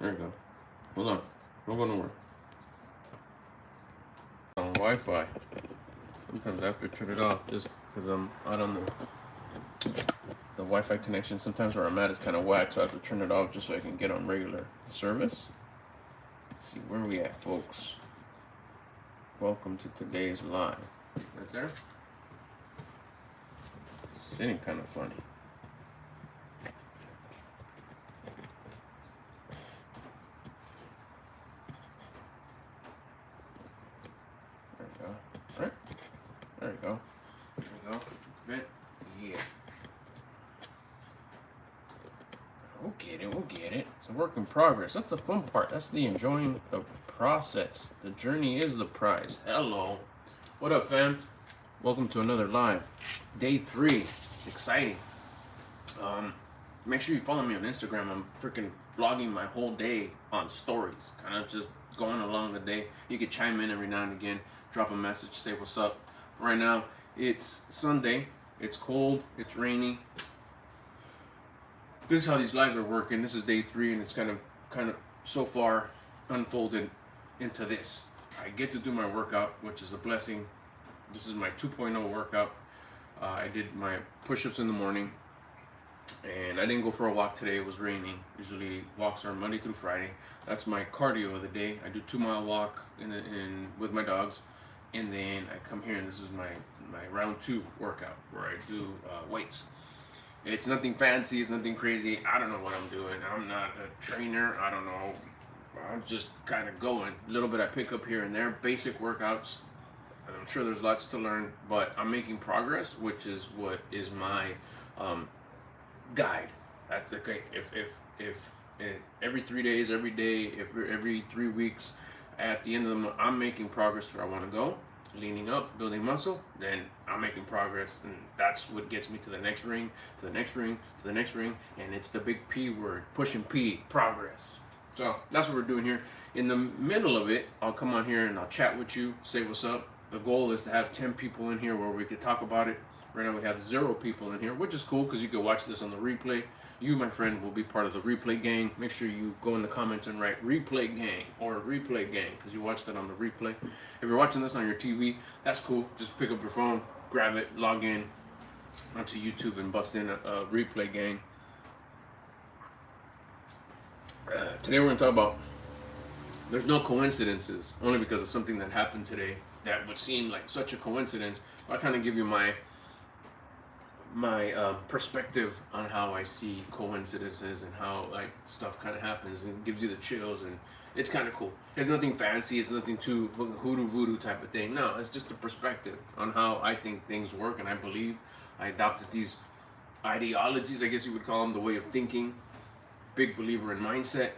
There you go. Hold on. Don't go nowhere. On Wi-Fi. Sometimes I have to turn it off just because I'm out on the Wi-Fi connection. Sometimes where I'm at is kind of whack, so I have to turn it off just so I can get on regular service. Let's see where we at, folks. Welcome to today's live. Right there. Sitting kind of funny. There we go. All right. There we go. There we go. Vent. Yeah. We'll get it. We'll get it. It's a work in progress. That's the fun part. That's the enjoying the process. The journey is the prize. Hello. What up, fam? Welcome to another live. Day 3. Exciting. Make sure you follow me on Instagram. I'm freaking vlogging my whole day on stories. Kind of just going along the day. You could chime in every now and again. Drop a message. Say what's up. Right now, it's Sunday. It's cold. It's rainy. This is how these lives are working. This is day 3, and it's kind of so far unfolded into this. I get to do my workout, which is a blessing. This is my 2.0 workout. I did my push-ups in the morning, and I didn't go for a walk today. It was raining. Usually walks are Monday through Friday. That's my cardio of the day. I do 2-mile walk with my dogs, and then I come here, and this is my round 2 workout where I do weights. It's nothing fancy, it's nothing crazy. I don't know what I'm doing. I'm not a trainer. I don't know. I'm just kind of going. A little bit I pick up here and there. Basic workouts. I'm sure there's lots to learn, but I'm making progress, which is what is my guide. That's okay. If every 3 days, every day, every 3 weeks, at the end of the month, I'm making progress where I want to go. Leaning up, building muscle, then I'm making progress, and that's what gets me to the next ring, to the next ring, to the next ring, and it's the big P word, pushing P, progress. So that's what we're doing here. In the middle of it, I'll come on here and I'll chat with you, say what's up. The goal is to have 10 people in here where we could talk about it. Right now we have 0 people in here, which is cool because you can watch this on the replay. You, my friend, will be part of the replay gang. Make sure you go in the comments and write replay gang or replay gang because you watched it on the replay. If you're watching this on your TV, that's cool. Just pick up your phone, grab it, log in onto YouTube and bust in a replay gang. Today we're going to talk about there's no coincidences, only because of something that happened today that would seem like such a coincidence. I'll kind of give you my perspective on how I see coincidences and how like stuff kind of happens and gives you the chills, and it's kind of cool. It's nothing fancy, it's nothing too hoodoo voodoo type of thing. No, it's just a perspective on how I think things work, and I believe I adopted these ideologies, I guess you would call them, the way of thinking. Big believer in mindset.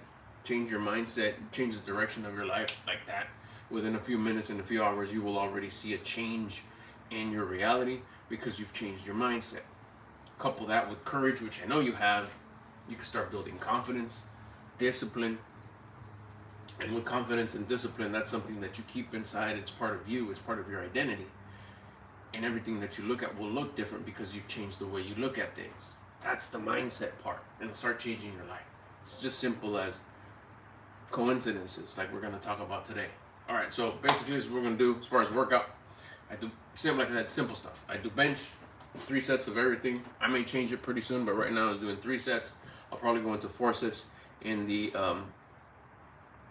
Change your mindset, change the direction of your life like that. Within a few minutes and a few hours, you will already see a change in your reality because you've changed your mindset. Couple that with courage, which I know you have, you can start building confidence, discipline. And with confidence and discipline, that's something that you keep inside. It's part of you, it's part of your identity. And everything that you look at will look different because you've changed the way you look at things. That's the mindset part. And it'll start changing your life. It's just simple as coincidences, like we're going to talk about today. All right, so basically this is what we're going to do as far as workout. I do, like I said, simple stuff. I do bench, 3 sets of everything. I may change it pretty soon, but right now I was doing 3 sets. I'll probably go into 4 sets in the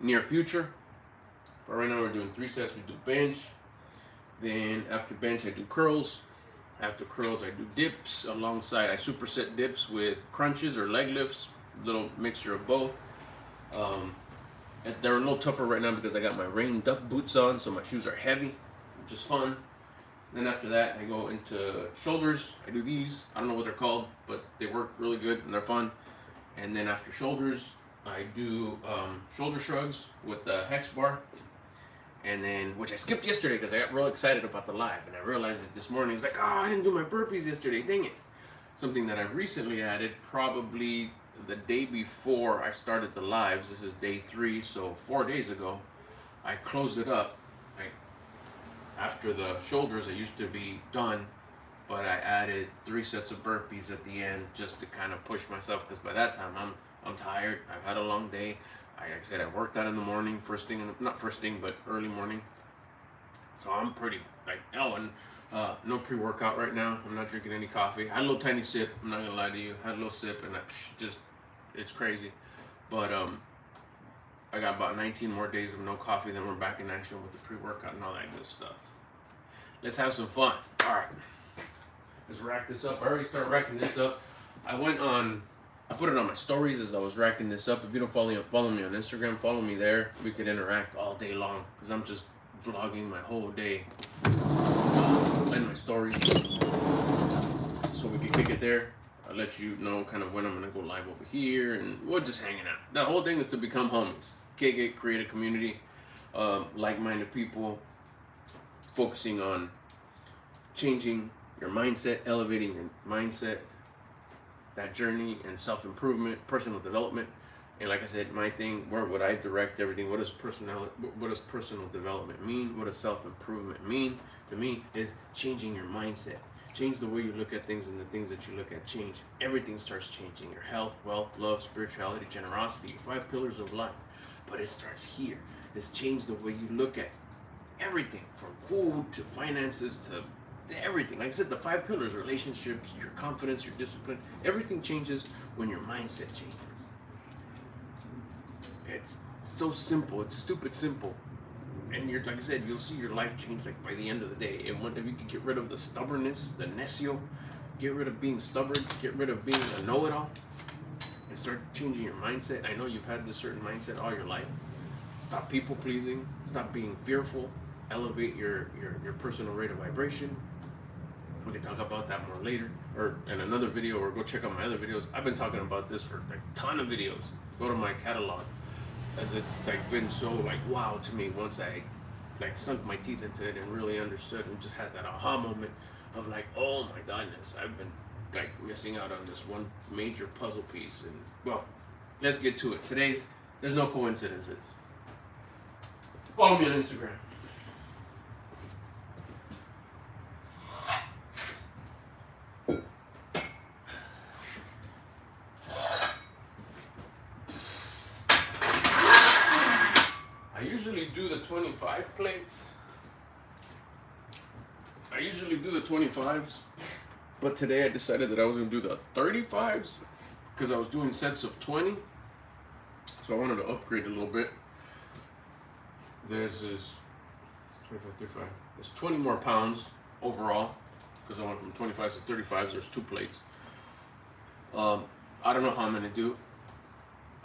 near future. But right now we're doing 3 sets. We do bench. Then after bench, I do curls. After curls, I do dips alongside. I superset dips with crunches or leg lifts. Little mixture of both. They're a little tougher right now because I got my rain duck boots on, so my shoes are heavy, which is fun. Then after that, I go into shoulders. I do these. I don't know what they're called, but they work really good and they're fun. And then after shoulders, I do shoulder shrugs with the hex bar. And then, which I skipped yesterday because I got real excited about the live, and I realized that this morning. It's like, oh, I didn't do my burpees yesterday. Dang it. Something that I recently added, probably the day before I started the lives. This is day 3, so 4 days ago, I closed it up. After the shoulders, I used to be done, but I added 3 sets of burpees at the end just to kind of push myself, because by that time I'm tired. I've had a long day. Like I said, I worked out in the morning, first thing, not first thing, but early morning. So I'm pretty like Ellen. No pre-workout right now. I'm not drinking any coffee. Had a little tiny sip. I'm not gonna lie to you. Had a little sip, and it's crazy. But I got about 19 more days of no coffee. Then we're back in action with the pre-workout and all that good stuff. Let's have some fun. All right, let's rack this up. I already started racking this up. I put it on my stories as I was racking this up. If you don't follow me on Instagram, follow me there. We could interact all day long because I'm just vlogging my whole day in my stories. So we can kick it there. I'll let you know kind of when I'm gonna go live over here, and we're just hanging out. The whole thing is to become homies, kick it, create a community, like-minded people, focusing on changing your mindset, elevating your mindset, that journey and self-improvement, personal development. And like I said, my thing, where would I direct everything? What does personal development mean? What does self-improvement mean? To me, is changing your mindset. Change the way you look at things, and the things that you look at change. Everything starts changing. Your health, wealth, love, spirituality, generosity, your 5 pillars of life. But it starts here. It's change the way you look at everything, from food to finances to everything. Like I said, the 5 pillars: relationships, your confidence, your discipline. Everything changes when your mindset changes. It's so simple. It's stupid simple. And you're, like I said, you'll see your life change like by the end of the day. And if you can get rid of the stubbornness, the necio, get rid of being stubborn, get rid of being a know-it-all, and start changing your mindset. I know you've had this certain mindset all your life. Stop people pleasing. Stop being fearful. Elevate your personal rate of vibration. We can talk about that more later, or in another video, or go check out my other videos. I've been talking about this for like a ton of videos. Go to my catalog, as it's like been so like wow to me once I like sunk my teeth into it and really understood and just had that aha moment of like, oh my goodness, I've been like missing out on this one major puzzle piece. And well, let's get to it. There's no coincidences. Follow me on Instagram. I usually do the 25 plates. I usually do the 25s, but today I decided that I was going to do the 35s because I was doing sets of 20. So I wanted to upgrade a little bit. There's 25, 35. There's 20 more pounds overall because I went from 25s to 35s. There's 2 plates. I don't know how I'm going to do.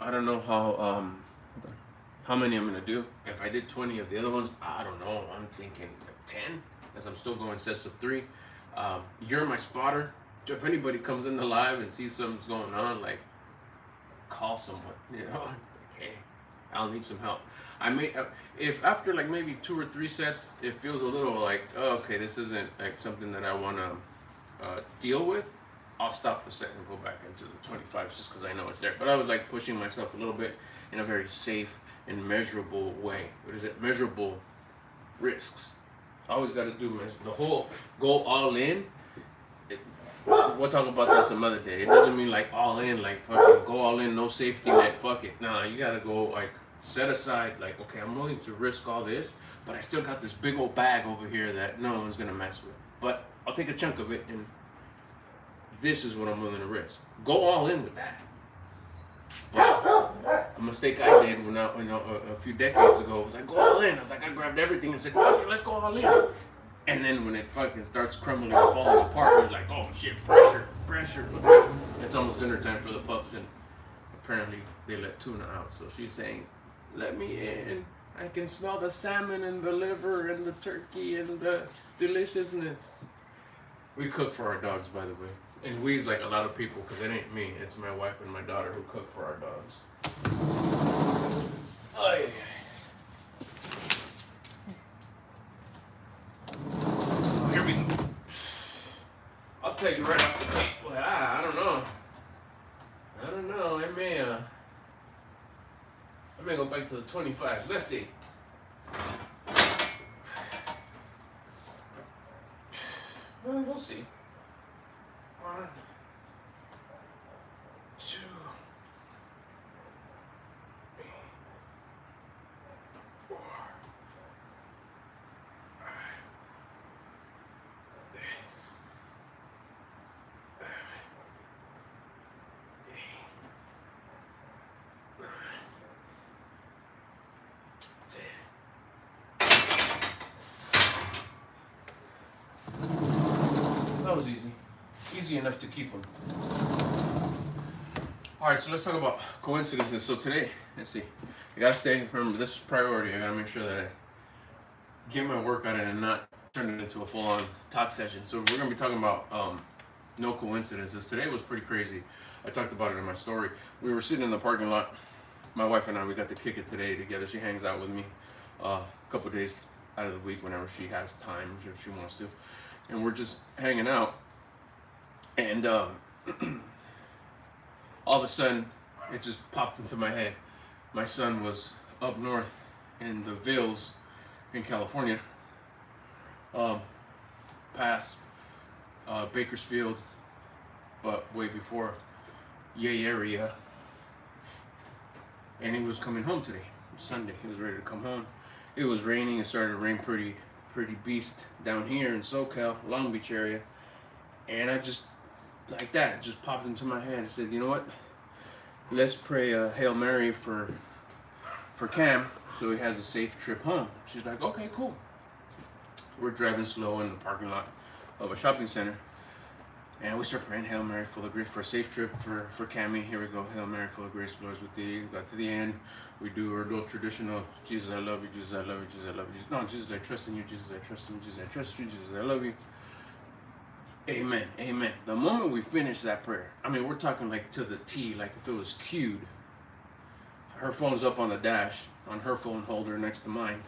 I don't know how many I'm gonna do. If I did 20 of the other ones, I don't know. I'm thinking 10, as I'm still going sets of 3. You're my spotter. If anybody comes in the live and sees something's going on, like call someone. You know, okay, I'll need some help. I may, if after like maybe 2 or 3 sets, it feels a little like, oh, okay, this isn't like something that I want to deal with, I'll stop the set and go back into the 25 just because I know it's there. But I was like pushing myself a little bit in a very safe and measurable way. What is it? Measurable risks. I always got to do the whole go all in. We'll talk about that some other day. It doesn't mean like all in, like fucking go all in, no safety net, fuck it. Nah, you gotta go like set aside, like, okay, I'm willing to risk all this, but I still got this big old bag over here that no one's gonna mess with. But I'll take a chunk of it, and this is what I'm willing to risk. Go all in with that. But a mistake I did when a few decades ago was like, go all in. I was like, I grabbed everything and said, okay, let's go all in. And then when it fucking starts crumbling and falling apart, it's like, oh shit, pressure. It's almost dinner time for the pups, and apparently they let Tuna out. So she's saying, let me in. I can smell the salmon and the liver and the turkey and the deliciousness. We cook for our dogs, by the way. And we's like a lot of people, because it ain't me. It's my wife and my daughter who cook for our dogs. Oh, yeah. Oh, here we go. I'll tell you right off the gate. Well, I don't know. I may go back to the 25. Let's see. Well, we'll see. 1, 2, 3, easy enough to keep them. All right, so let's talk about coincidences. So today, let's see, I gotta stay, remember this is priority. I gotta make sure that I get my workout in and not turn it into a full-on talk session. So we're gonna be talking about no coincidences. Today was pretty crazy. I talked about it in my story. We were sitting in the parking lot. My wife and I, we got to kick it today together. She hangs out with me a couple days out of the week whenever she has time, if she wants to. And we're just hanging out. And all of a sudden, it just popped into my head. My son was up north in the Villes in California, past Bakersfield, but way before Yay area. And he was coming home today. It was Sunday. He was ready to come home. It was raining. It started to rain pretty beast down here in SoCal, Long Beach area. And I just, like that, it just popped into my head. I said, you know what? Let's pray a Hail Mary for Cam so he has a safe trip home. She's like, okay, cool. We're driving slow in the parking lot of a shopping center. And we start praying Hail Mary full of grace for a safe trip for Cammy. Here we go. Hail Mary full of grace, Lord is with thee. We got to the end. We do our little traditional, Jesus, I love you, Jesus, I love you, Jesus, I love you. No, Jesus, I trust in you, Jesus, I trust in you, Jesus, I trust you, Jesus, I love you. Amen, amen. The moment we finish that prayer, I mean, we're talking like to the T, like if it was cued. Her phone's up on the dash, on her phone holder next to mine.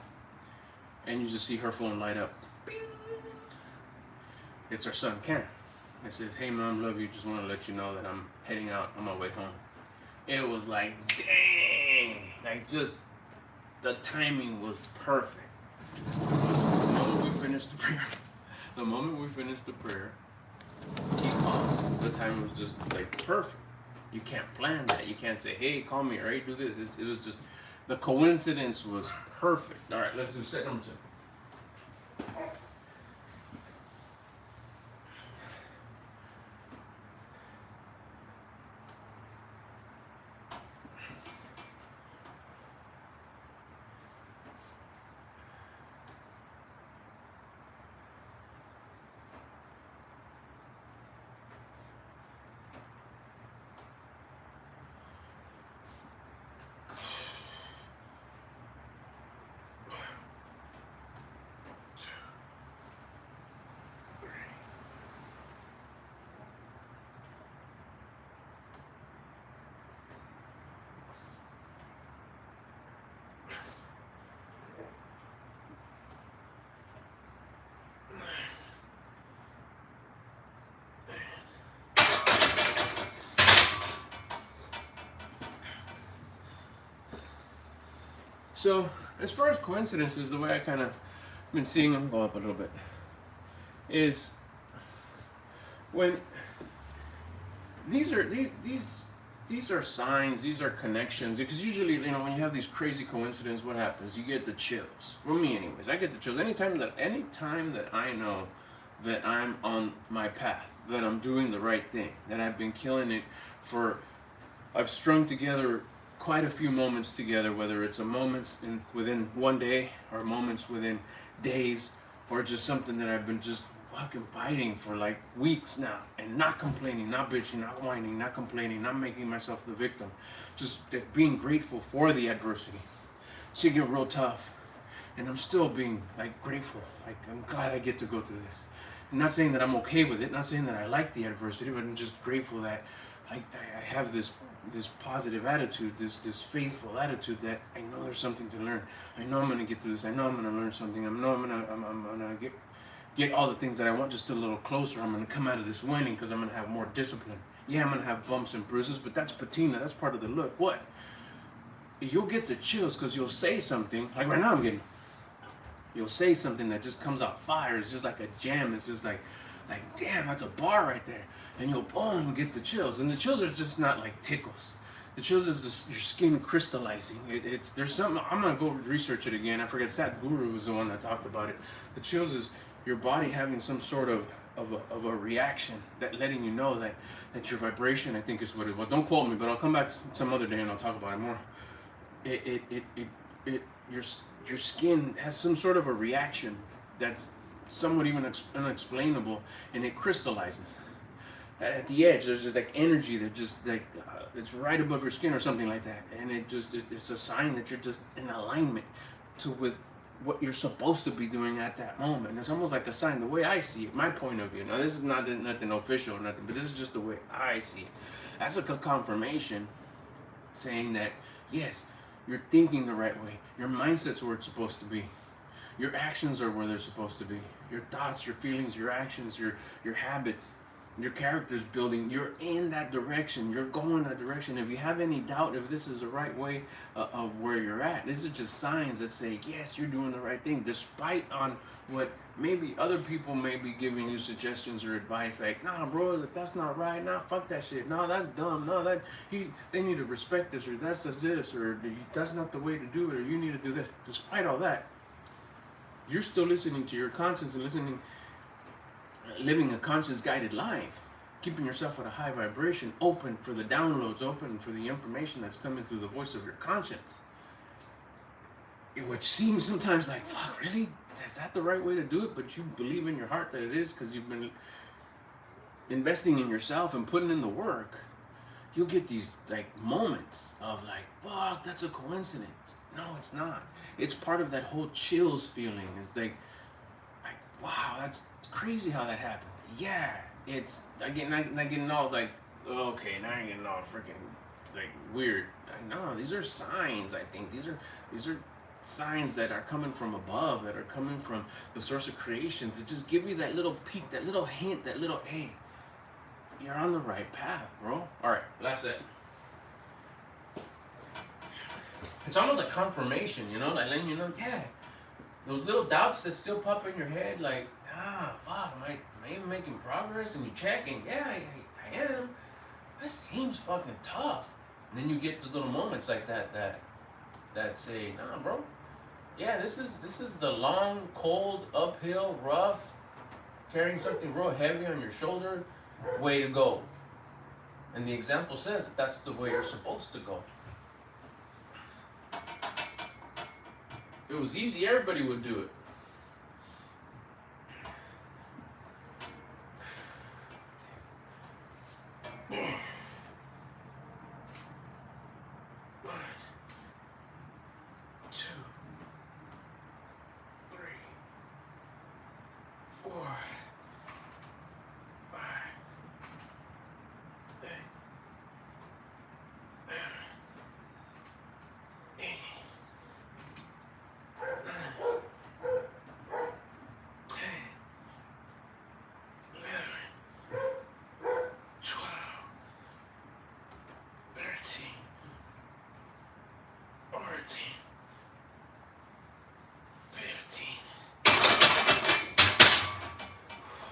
And you just see her phone light up. Bing. It's our son, Cam. It says, hey mom, love you, just want to let you know that I'm heading out on my way home. It was like, dang, like just, the timing was perfect. The moment we finished the prayer, he called. The time was just like perfect. You can't plan that. You can't say, hey, call me, or hey, do this. It was just, the coincidence was perfect. All right, let's do set number 2. So, as far as coincidences, the way I kind of been seeing them go up a little bit is when these are signs, these are connections. Because usually, you know, when you have these crazy coincidences, what happens? You get the chills. For me, anyways, I get the chills anytime that I know that I'm on my path, that I'm doing the right thing, that I've been killing it I've strung together quite a few moments together, whether it's a moments within one day or moments within days, or just something that I've been just fucking fighting for like weeks now, and not complaining, not bitching, not whining, not complaining, not making myself the victim, just being grateful for the adversity. So you get real tough, and I'm still being like grateful, like I'm glad I get to go through this. I'm not saying that I'm okay with it, not saying that I like the adversity, but I'm just grateful that I have this positive attitude, this faithful attitude that I know there's something to learn. I know I'm gonna get through this. I know I'm gonna learn something. I'm gonna get all the things that I want just a little closer. I'm gonna come out of this winning because I'm gonna have more discipline. Yeah, I'm gonna have bumps and bruises, but that's patina. That's part of the look. What? You'll get the chills because you'll say something like right now you'll say something that just comes out fire. It's just like a jam. It's just like damn, that's a bar right there. And you'll boom, get the chills. And the chills are just not like tickles. The chills is just your skin crystallizing. There's something, I'm gonna go research it again. I forget, Sadhguru was the one that talked about it. The chills is your body having some sort of a reaction, that letting you know that your vibration, I think is what it was. Don't quote me, but I'll come back some other day and I'll talk about it more. Your skin has some sort of a reaction that's somewhat even unexplainable, and it crystallizes. at the edge. There's just like energy that just like it's right above your skin or something like that, and it's a sign that you're just in alignment with what you're supposed to be doing at that moment. It's almost like a sign, the way I see it, my point of view. Now this is not nothing official or nothing, but this is just the way I see it. That's like a confirmation saying that yes, you're thinking the right way, your mindset's where it's supposed to be, your actions are where they're supposed to be, your thoughts, your feelings, your actions, your habits, your character's building, you're in that direction, you're going that direction. If you have any doubt if this is the right way of where you're at, this is just signs that say yes, you're doing the right thing, despite on what maybe other people may be giving you suggestions or advice like, nah bro, that's not right, nah fuck that shit, no that's dumb, no that they need to respect this, or that's just this, or that's not the way to do it, or you need to do this. Despite all that, you're still listening to your conscience and living a conscience guided life, keeping yourself at a high vibration, open for the downloads, open for the information that's coming through the voice of your conscience. Which seems sometimes like, fuck, really? Is that the right way to do it? But you believe in your heart that it is because you've been investing in yourself and putting in the work. You'll get these like moments of like, fuck, that's a coincidence. No, it's not. It's part of that whole chills feeling. It's like wow, that's crazy how that happened. Yeah, it's not getting all like, okay, now I'm getting all freaking like weird. No, these are signs. I think these are signs that are coming from above, that are coming from the source of creation to just give you that little peek, that little hint, that little, hey, you're on the right path, bro. All right, that's it. It's almost like confirmation, you know, like letting you know, yeah, those little doubts that still pop in your head, like, fuck, am I even making progress? And you check, and yeah, I am. That seems fucking tough. And then you get the little moments like that say, nah, bro. Yeah, this is the long, cold, uphill, rough, carrying something real heavy on your shoulder way to go. And the example says that that's the way you're supposed to go. If it was easy, everybody would do it.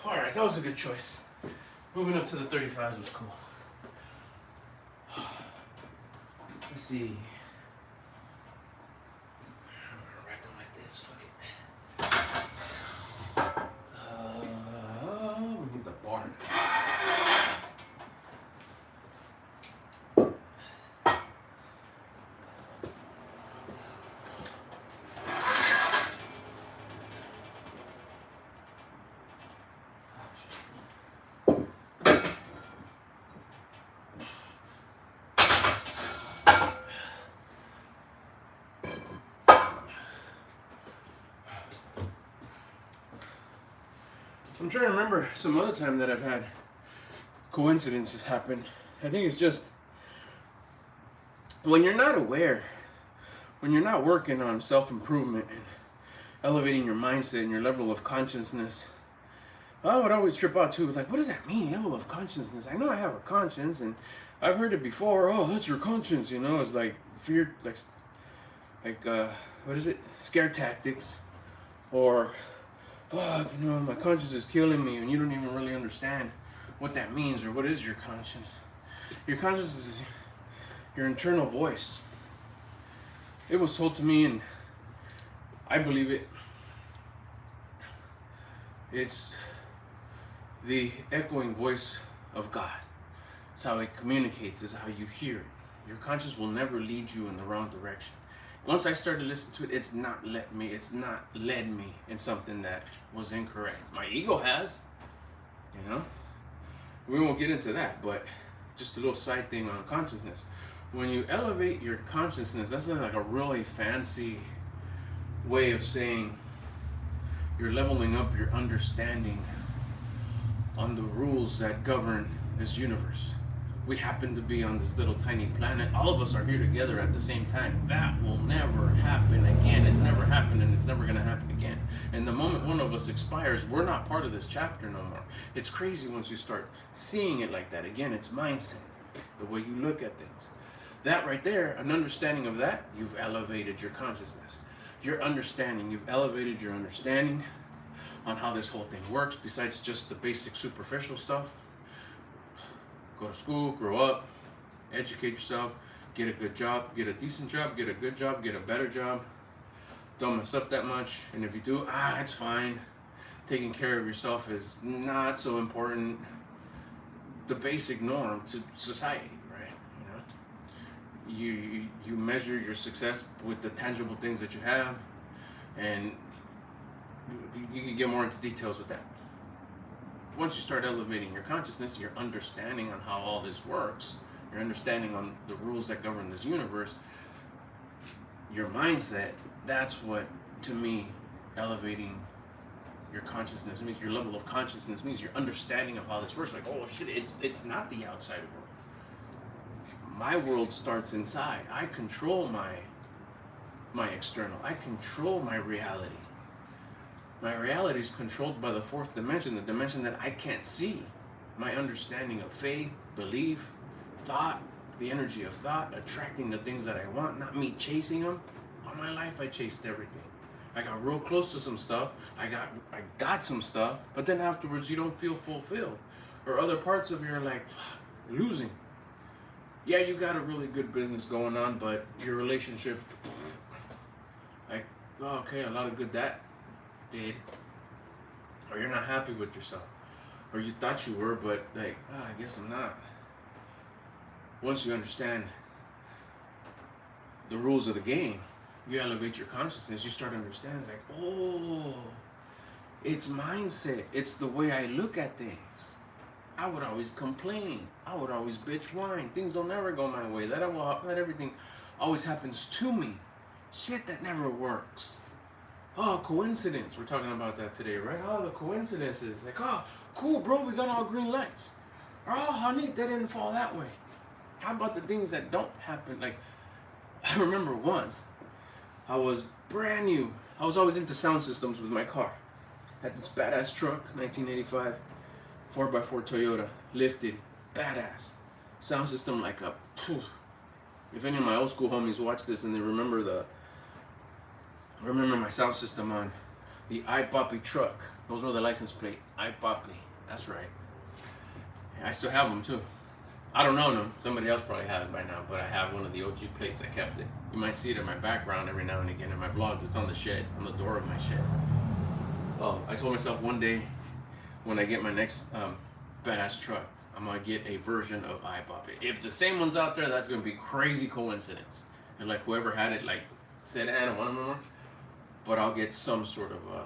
Alright, that was a good choice. Moving up to the 35s was cool. Let's see. I'm gonna rack them like this. Fuck it. We need the bar now. I'm trying to remember some other time that I've had coincidences happen. I think it's just when you're not aware, when you're not working on self-improvement and elevating your mindset and your level of consciousness. I would always trip out too, like, what does that mean, level of consciousness? I know I have a conscience, and I've heard it before. Oh, that's your conscience, you know. It's like fear, like what is it? Scare tactics, or fuck, you know, my conscience is killing me, and you don't even really understand what that means or what is your conscience. Your conscience is your internal voice. It was told to me, and I believe it. It's the echoing voice of God. It's how it communicates, it's how you hear it. Your conscience will never lead you in the wrong direction. Once I started listening to it, it's not led me in something that was incorrect. My ego has, you know. We won't get into that, but just a little side thing on consciousness. When you elevate your consciousness, that's like a really fancy way of saying you're leveling up your understanding on the rules that govern this universe. We happen to be on this little tiny planet. All of us are here together at the same time. That will never happen again. It's never happened, and it's never going to happen again. And the moment one of us expires, we're not part of this chapter no more. It's crazy once you start seeing it like that. Again, it's mindset, the way you look at things. That right there, an understanding of that, you've elevated your consciousness. Your understanding, you've elevated your understanding on how this whole thing works, besides just the basic superficial stuff. Go to school, grow up, educate yourself, get a good job, get a decent job, get a good job, get a better job. Don't mess up that much. And if you do, it's fine. Taking care of yourself is not so important. The basic norm to society, right? You know, you measure your success with the tangible things that you have, and you can get more into details with that. Once you start elevating your consciousness, your understanding on how all this works, your understanding on the rules that govern this universe, your mindset, that's what, to me, elevating your consciousness means. Your level of consciousness means your understanding of how this works. Like, oh shit, it's not the outside world. My world starts inside. I control my external. I control my reality. My reality is controlled by the fourth dimension, the dimension that I can't see. My understanding of faith, belief, thought, the energy of thought, attracting the things that I want, not me chasing them. All my life I chased everything. I got real close to some stuff. I got some stuff, but then afterwards you don't feel fulfilled. Or other parts of you are like, losing. Yeah, you got a really good business going on, but your relationships, like, oh, okay, a lot of good that did, or you're not happy with yourself, or you thought you were, but like, I guess I'm not. Once you understand the rules of the game, you elevate your consciousness, you start to understand, it's like, oh, it's mindset, it's the way I look at things. I would always complain, I would always bitch whine, things don't ever go my way, that everything always happens to me. Shit that never works. Oh, coincidence. We're talking about that today, right? Oh, the coincidences. Like, oh, cool, bro, we got all green lights. Or, oh, how neat, that didn't fall that way. How about the things that don't happen? Like, I remember once, I was brand new. I was always into sound systems with my car. Had this badass truck, 1985, 4x4 Toyota, lifted, badass. Sound system like a, if any of my old school homies watch this and they remember my sound system on the iPoppy truck. Those were the license plate. iPoppy. That's right. I still have them too. I don't own them. Somebody else probably has it by now, but I have one of the OG plates. I kept it. You might see it in my background every now and again in my vlogs. It's on the shed, on the door of my shed. Oh, I told myself one day when I get my next badass truck, I'm gonna get a version of iPoppy. If the same one's out there, that's gonna be crazy coincidence. And like whoever had it, like said, I don't want them anymore. But I'll get some sort of a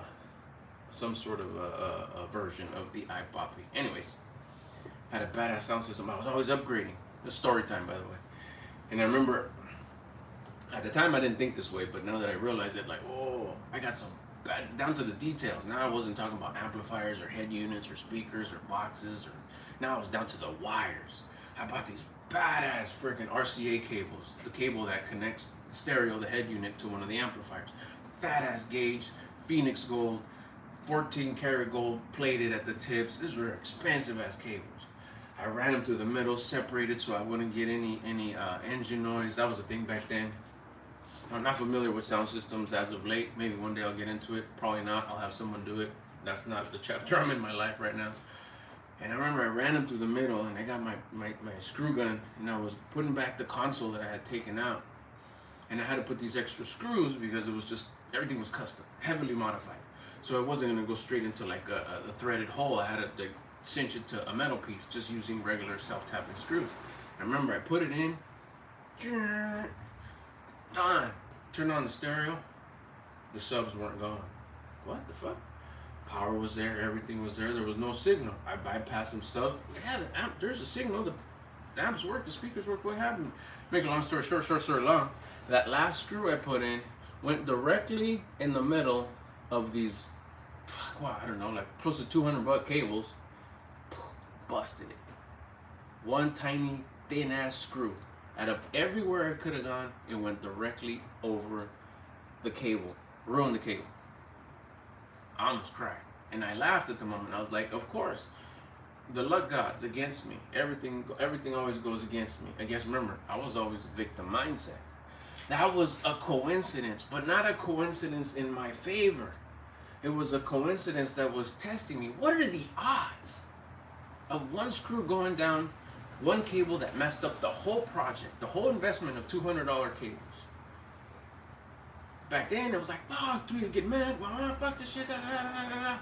version of the iPoppy. Anyways, had a badass sound system. I was always upgrading. It's story time, by the way. And I remember at the time I didn't think this way, but now that I realize it, like, oh, I got some bad, down to the details. Now I wasn't talking about amplifiers or head units or speakers or boxes, or now I was down to the wires. I bought these badass freaking RCA cables, the cable that connects the stereo, the head unit, to one of the amplifiers. Fat ass gauge, Phoenix gold, 14 karat gold plated at the tips. These were expensive ass cables. I ran them through the middle, separated so I wouldn't get any engine noise. That was a thing back then. I'm not familiar with sound systems as of late. Maybe one day I'll get into it. Probably not. I'll have someone do it. That's not the chapter I'm in my life right now. And I remember I ran them through the middle, and I got my screw gun, and I was putting back the console that I had taken out. And I had to put these extra screws because it was just, everything was custom, heavily modified. So I wasn't going to go straight into like a threaded hole. I had to like, cinch it to a metal piece just using regular self-tapping screws. I remember I put it in, done. Turned on the stereo, the subs weren't going. What the fuck? Power was there, everything was there. There was no signal. I bypassed some stuff. Yeah, the amp, there's a signal. The amps work, the speakers work. What happened? Make a long story short, short story long. That last screw I put in went directly in the middle of these, I don't know, like close to 200 cables. Busted it. One tiny thin ass screw. Out of everywhere it could have gone, it went directly over the cable. Ruined the cable. I almost cried. And I laughed at the moment. I was like, of course, the luck god's against me. Everything always goes against me. I guess, remember, I was always a victim mindset. That was a coincidence, but not a coincidence in my favor. It was a coincidence that was testing me. What are the odds of one screw going down, one cable that messed up the whole project, the whole investment of $200 cables? Back then, it was like, fuck, do you get mad? Well, fuck this shit, da da da da da.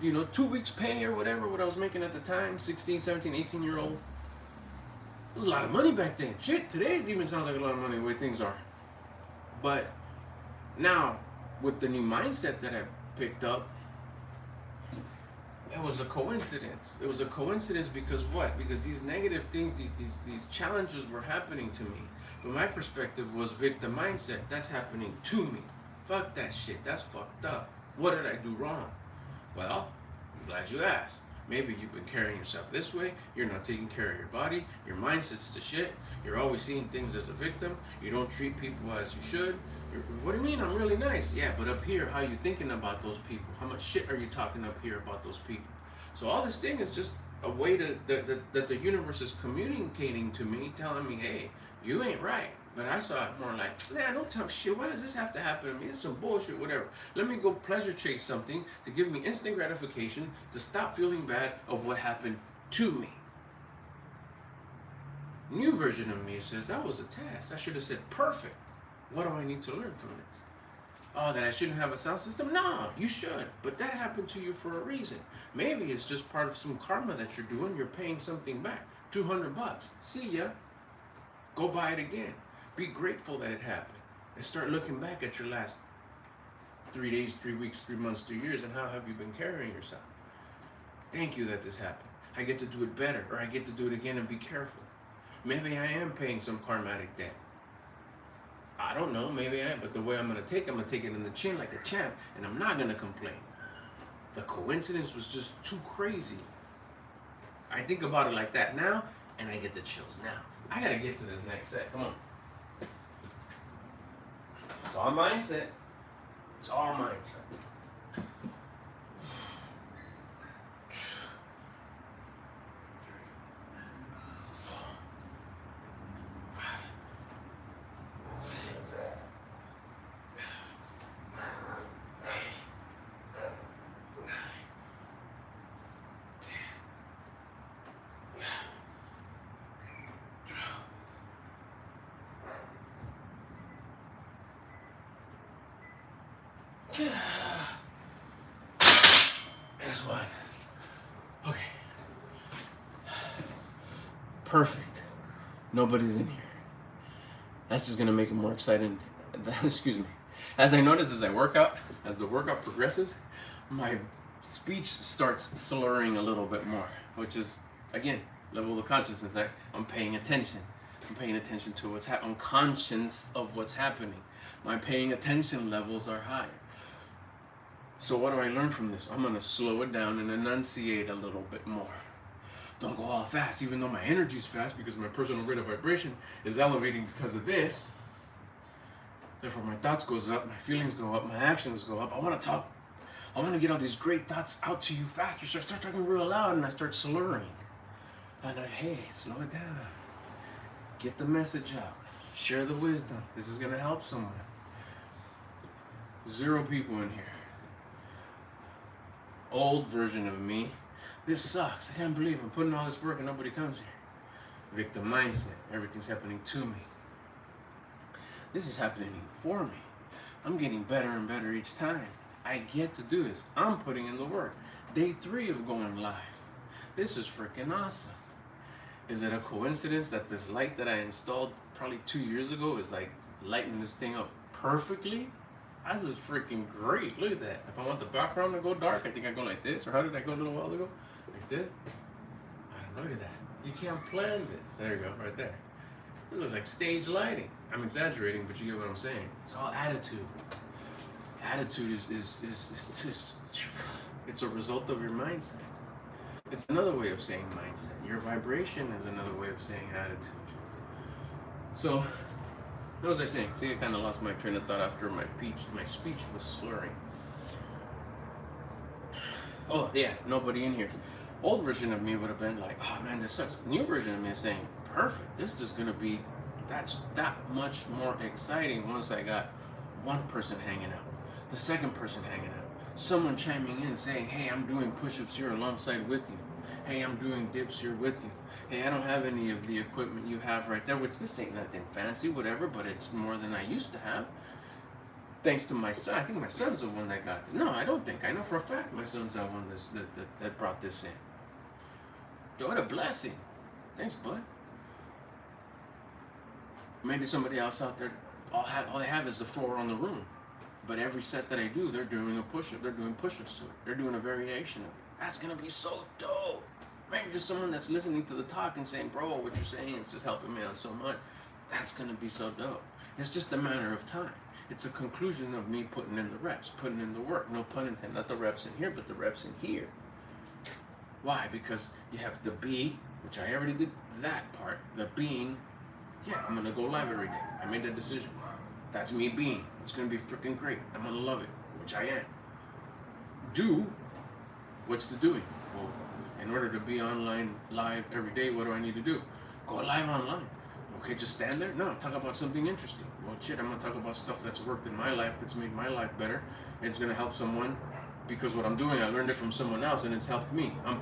You know, 2 weeks pay or whatever, what I was making at the time, 16, 17, 18-year-old. It was a lot of money back then. Shit, today it even sounds like a lot of money the way things are. But now, with the new mindset that I picked up, it was a coincidence. It was a coincidence because what? Because these negative things, these challenges were happening to me. But my perspective was victim mindset. That's happening to me. Fuck that shit. That's fucked up. What did I do wrong? Well, I'm glad you asked. Maybe you've been carrying yourself this way. You're not taking care of your body. Your mindset's to shit. You're always seeing things as a victim. You don't treat people as you should. What do you mean? I'm really nice. Yeah, but up here, how are you thinking about those people? How much shit are you talking up here about those people? So all this thing is just a way that the universe is communicating to me, telling me, hey, you ain't right. But I saw it more like, man, don't tell me shit. Why does this have to happen to me? It's some bullshit, whatever. Let me go pleasure chase something to give me instant gratification, to stop feeling bad of what happened to me. New version of me says, that was a test. I should have said, perfect. What do I need to learn from this? Oh, that I shouldn't have a sound system? No, you should. But that happened to you for a reason. Maybe it's just part of some karma that you're doing. You're paying something back. $200. See ya. Go buy it again. Be grateful that it happened. And start looking back at your last 3 days, 3 weeks, 3 months, 2 years, and how have you been carrying yourself? Thank you that this happened. I get to do it better, or I get to do it again and be careful. Maybe I am paying some karmatic debt. I don't know, maybe I am, but the way I'm going to take it in the chin like a champ, and I'm not going to complain. The coincidence was just too crazy. I think about it like that now, and I get the chills now. I got to get to this next set. Come on. It's all mindset. It's all mindset. There's one. Okay. Perfect. Nobody's in here. That's just gonna make it more exciting. Excuse me. As I notice as I work out, as the workout progresses, my speech starts slurring a little bit more, which is, again, level of consciousness. I'm paying attention. I'm paying attention to what's happening. I'm conscious of what's happening. My paying attention levels are higher. So what do I learn from this? I'm going to slow it down and enunciate a little bit more. Don't go all fast, even though my energy's fast because my personal rate of vibration is elevating because of this. Therefore, my thoughts goes up, my feelings go up, my actions go up. I want to talk. I want to get all these great thoughts out to you faster. So I start talking real loud and I start slurring. And hey, slow it down. Get the message out. Share the wisdom. This is going to help someone. 0 people in here. Old version of me. This sucks. I can't believe I'm putting all this work and nobody comes here. Victim mindset. Everything's happening to me. This is happening for me. I'm getting better and better each time. I get to do this. I'm putting in the work. Day 3 of going live. This is freaking awesome. Is it a coincidence that this light that I installed probably 2 years ago is like lighting this thing up perfectly? This is freaking great. Look at that. If I want the background to go dark, I think I go like this. Or how did I go a little while ago? Like this? I don't know. Look at that. You can't plan this. There you go, right there. This looks like stage lighting. I'm exaggerating, but you get what I'm saying. It's all attitude. Attitude is just, it's a result of your mindset. It's another way of saying mindset. Your vibration is another way of saying attitude. So, what was I saying? See, I kind of lost my train of thought after my speech was slurring. Oh, yeah, nobody in here. Old version of me would have been like, oh man, this sucks. The new version of me is saying, perfect. This is just going to be that much more exciting once I got one person hanging out, the second person hanging out, someone chiming in saying, hey, I'm doing push-ups here alongside with you. Hey, I'm doing dips here with you. Hey, I don't have any of the equipment you have right there, which this ain't nothing fancy, whatever, but it's more than I used to have. Thanks to my son. I think my son's the one that got this. No, I don't think. I know for a fact my son's the one that brought this in. What a blessing. Thanks, bud. Maybe somebody else out there, all they have is the floor on the room. But every set that I do, they're doing a push-up. They're doing push-ups to it. They're doing a variation of it. That's going to be so dope. Maybe just someone that's listening to the talk and saying, bro, what you're saying is just helping me out so much. That's going to be so dope. It's just a matter of time. It's a conclusion of me putting in the reps, putting in the work. No pun intended. Not the reps in here, but the reps in here. Why? Because you have the be, which I already did that part. The being, yeah, I'm going to go live every day. I made that decision. That's me being. It's going to be freaking great. I'm going to love it, which I am. Do, what's the doing? Well, in order to be online live every day, what do I need to do? Go live online. Okay, just stand there? No, talk about something interesting. Well, shit, I'm going to talk about stuff that's worked in my life, that's made my life better. And it's going to help someone because what I'm doing, I learned it from someone else and it's helped me. I'm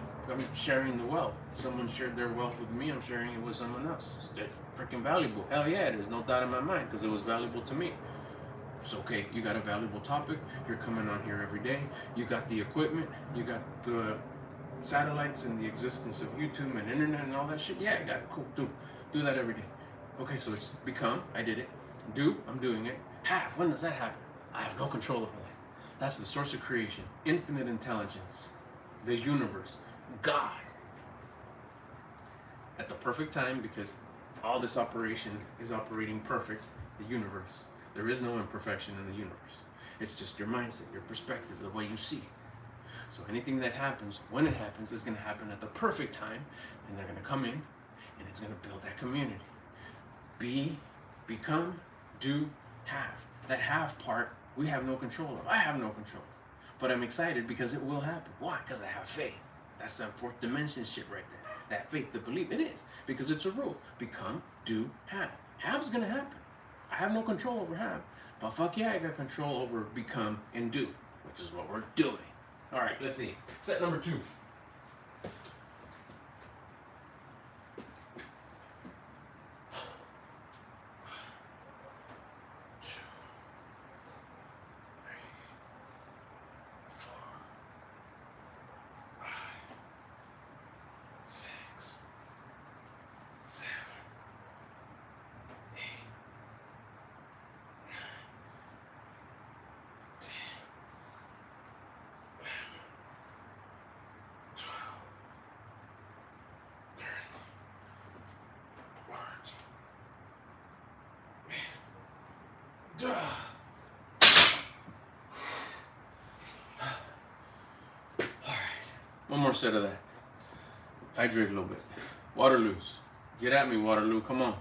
sharing the wealth. Someone shared their wealth with me, I'm sharing it with someone else. It's freaking valuable. Hell yeah, it is. No doubt in my mind because it was valuable to me. It's okay, you got a valuable topic. You're coming on here every day. You got the equipment. You got the satellites and the existence of YouTube and internet and all that shit. Yeah, I got it. Cool. Do that every day. Okay, so it's become, I did it. Do, I'm doing it. Have, when does that happen? I have no control over that. That's the source of creation, infinite intelligence, the universe, God. At the perfect time, because all this operation is operating perfect, the universe. There is no imperfection in the universe. It's just your mindset, your perspective, the way you see it. So anything that happens, when it happens, is going to happen at the perfect time, and they're going to come in, and it's going to build that community. Be, become, do, have. That have part, we have no control of. I have no control. But I'm excited because it will happen. Why? Because I have faith. That's that fourth dimension shit right there. That faith to believe. It is. Because it's a rule. Become, do, have. Have's going to happen. I have no control over have. But fuck yeah, I got control over become and do, which is what we're doing. All right, let's see. Set number 2. One more set of that. Hydrate a little bit. Waterloos. Get at me, Waterloo. Come on.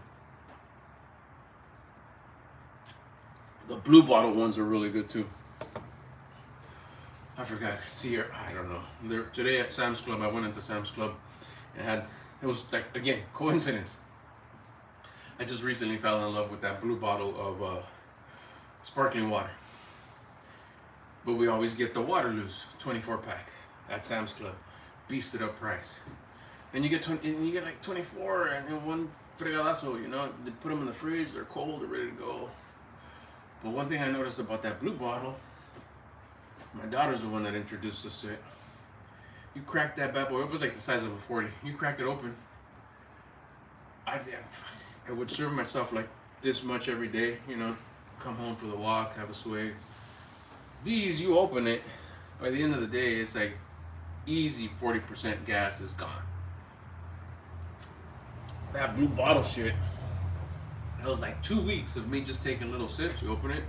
The blue bottle ones are really good too. I forgot. See, I don't know. Today at Sam's Club, I went into Sam's Club and it was like, again, coincidence. I just recently fell in love with that blue bottle of sparkling water. But we always get the Waterloos 24-pack at Sam's Club. Beasted up price. And you get like 24 and in one fregadazo, you know. They put them in the fridge, they're cold, they're ready to go. But one thing I noticed about that blue bottle, my daughter's the one that introduced us to it. You crack that bad boy, it was like the size of a 40. You crack it open. I would serve myself like this much every day, you know. Come home for the walk, have a swig, These, you open it, by the end of the day, it's like easy 40% gas is gone. That blue bottle shit, it was like 2 weeks of me just taking little sips. You open it,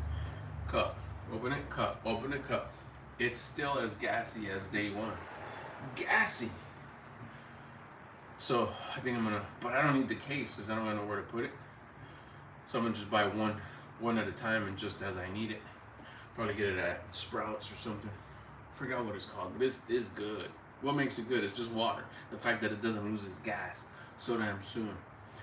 cup, open it, cup, open it, cup. It's still as gassy as day one. Gassy. So I think I'm gonna, but I don't need the case because I don't know where to put it. So I'm gonna just buy one at a time and just as I need it. Probably get it at Sprouts or something. Forgot what it's called, but it's good. What makes it good is just water. The fact that it doesn't lose its gas so damn soon.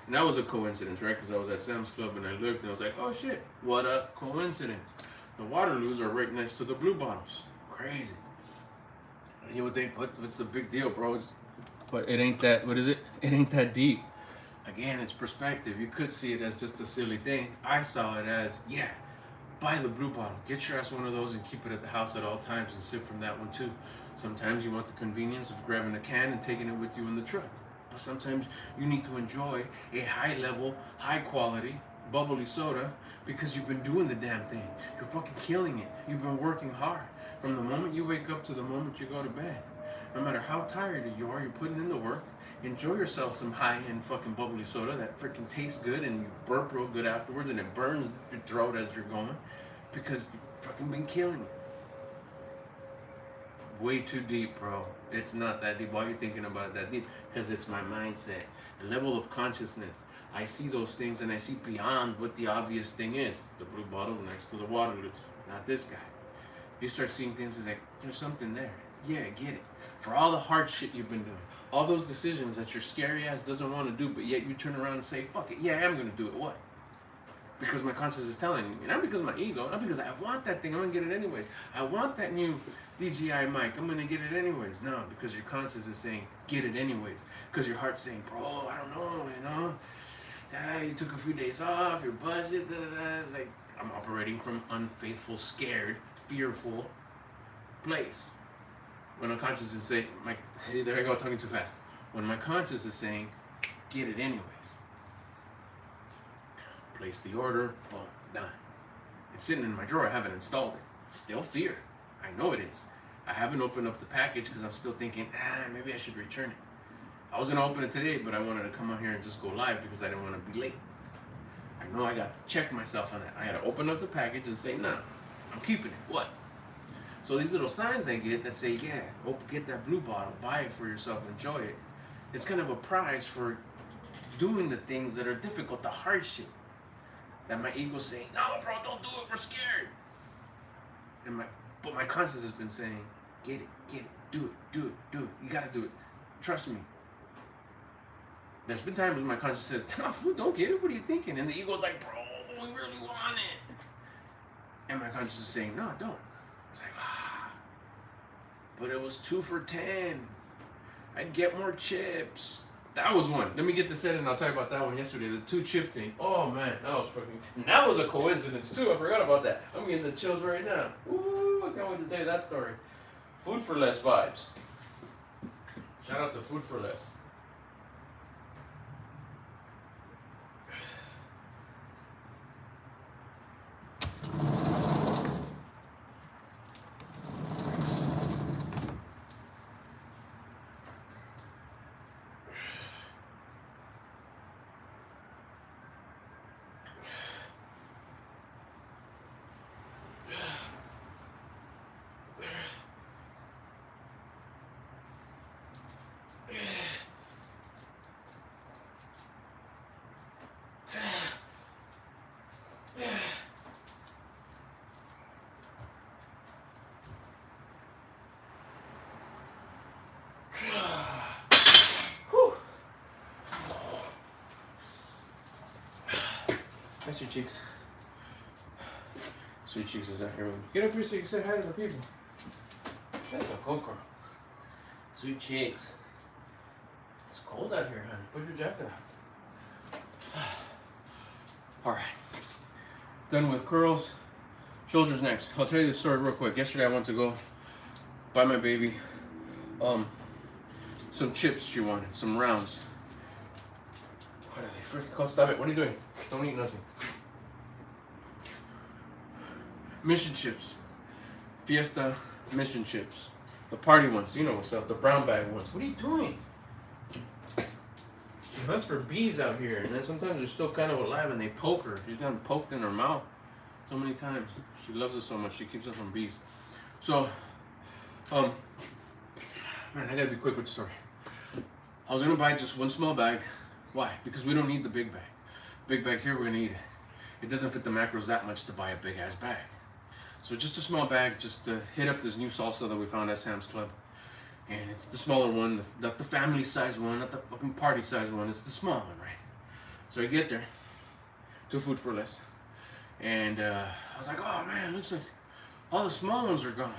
And that was a coincidence, right? Because I was at Sam's Club and I looked and I was like, oh shit, what a coincidence. The Waterloos are right next to the blue bottles. Crazy. You would think, what's the big deal, bro? But it ain't that, what is it? It ain't that deep. Again, it's perspective. You could see it as just a silly thing. I saw it as, yeah, buy the blue bottle. Get your ass one of those and keep it at the house at all times and sip from that one too. Sometimes you want the convenience of grabbing a can and taking it with you in the truck. But sometimes you need to enjoy a high level, high quality, bubbly soda because you've been doing the damn thing. You're fucking killing it. You've been working hard. From the moment you wake up to the moment you go to bed. No matter how tired you are, you're putting in the work. Enjoy yourself some high-end fucking bubbly soda that freaking tastes good and you burp real good afterwards and it burns your throat as you're going because you've fucking been killing it. Way too deep, bro. It's not that deep. Why are you thinking about it that deep? Because it's my mindset, a level of consciousness. I see those things and I see beyond what the obvious thing is. The blue bottle next to the Waterloo, not this guy. You start seeing things as like, there's something there. Yeah, get it. For all the hard shit you've been doing, all those decisions that your scary ass doesn't want to do, but yet you turn around and say, fuck it, yeah, I am going to do it. What? Because my conscience is telling me. Not because of my ego, not because I want that thing, I'm going to get it anyways. I want that new DJI mic, I'm going to get it anyways. No, because your conscience is saying, get it anyways. Because your heart's saying, bro, I don't know, you know. You took a few days off, your budget, It's like, I'm operating from unfaithful, scared, fearful place. When my conscience is saying, see, there I go, talking too fast. When my conscience is saying, get it anyways. Place the order, boom, done. It's sitting in my drawer, I haven't installed it. Still fear, I know it is. I haven't opened up the package because I'm still thinking, maybe I should return it. I was gonna open it today, but I wanted to come on here and just go live because I didn't want to be late. I know I got to check myself on that. I got to open up the package and say, nah, I'm keeping it. What? So these little signs I get that say, yeah, get that blue bottle, buy it for yourself, enjoy it. It's kind of a prize for doing the things that are difficult, the hard shit. That my ego's saying, no, bro, don't do it, we're scared. But my conscience has been saying, get it, do it. You gotta do it. Trust me. There's been times when my conscience says, no, fool, don't get it, what are you thinking? And the ego's like, bro, we really want it. And my conscience is saying, no, don't. It's like, but it was 2 for $10. I'd get more chips. That was one. Let me get the set and I'll talk about that one yesterday. The 2 chip thing. Oh man, that was fucking. That was a coincidence too. I forgot about that. I'm getting the chills right now. Ooh, I can't wait to tell you that story. Food for Less vibes. Shout out to Food for Less. That's your cheeks. Sweet Cheeks is out here. Get up here so you can say hi to the people. That's a cold girl. Sweet Cheeks. It's cold out here, honey. Put your jacket on. Alright. Done with curls. Shoulders next. I'll tell you this story real quick. Yesterday I went to go buy my baby some chips she wanted. Some rounds. What are they freaking called? Stop it. What are you doing? Don't eat nothing. Mission chips. Fiesta mission chips. The party ones, you know what's up, the brown bag ones. What are you doing? She hunts for bees out here, and then sometimes they're still kind of alive and they poke her. She's gotten poked in her mouth so many times. She loves it so much, she keeps it from bees. So, man, I gotta be quick with the story. I was gonna buy just one small bag. Why? Because we don't need the big bag. Big bag's here, we're gonna eat it. It doesn't fit the macros that much to buy a big ass bag. So just a small bag, just to hit up this new salsa that we found at Sam's Club. And it's the smaller one, not the family size one, not the fucking party size one, it's the small one, right? So I get there, 2 food for less. And I was like, oh man, looks like all the small ones are gone.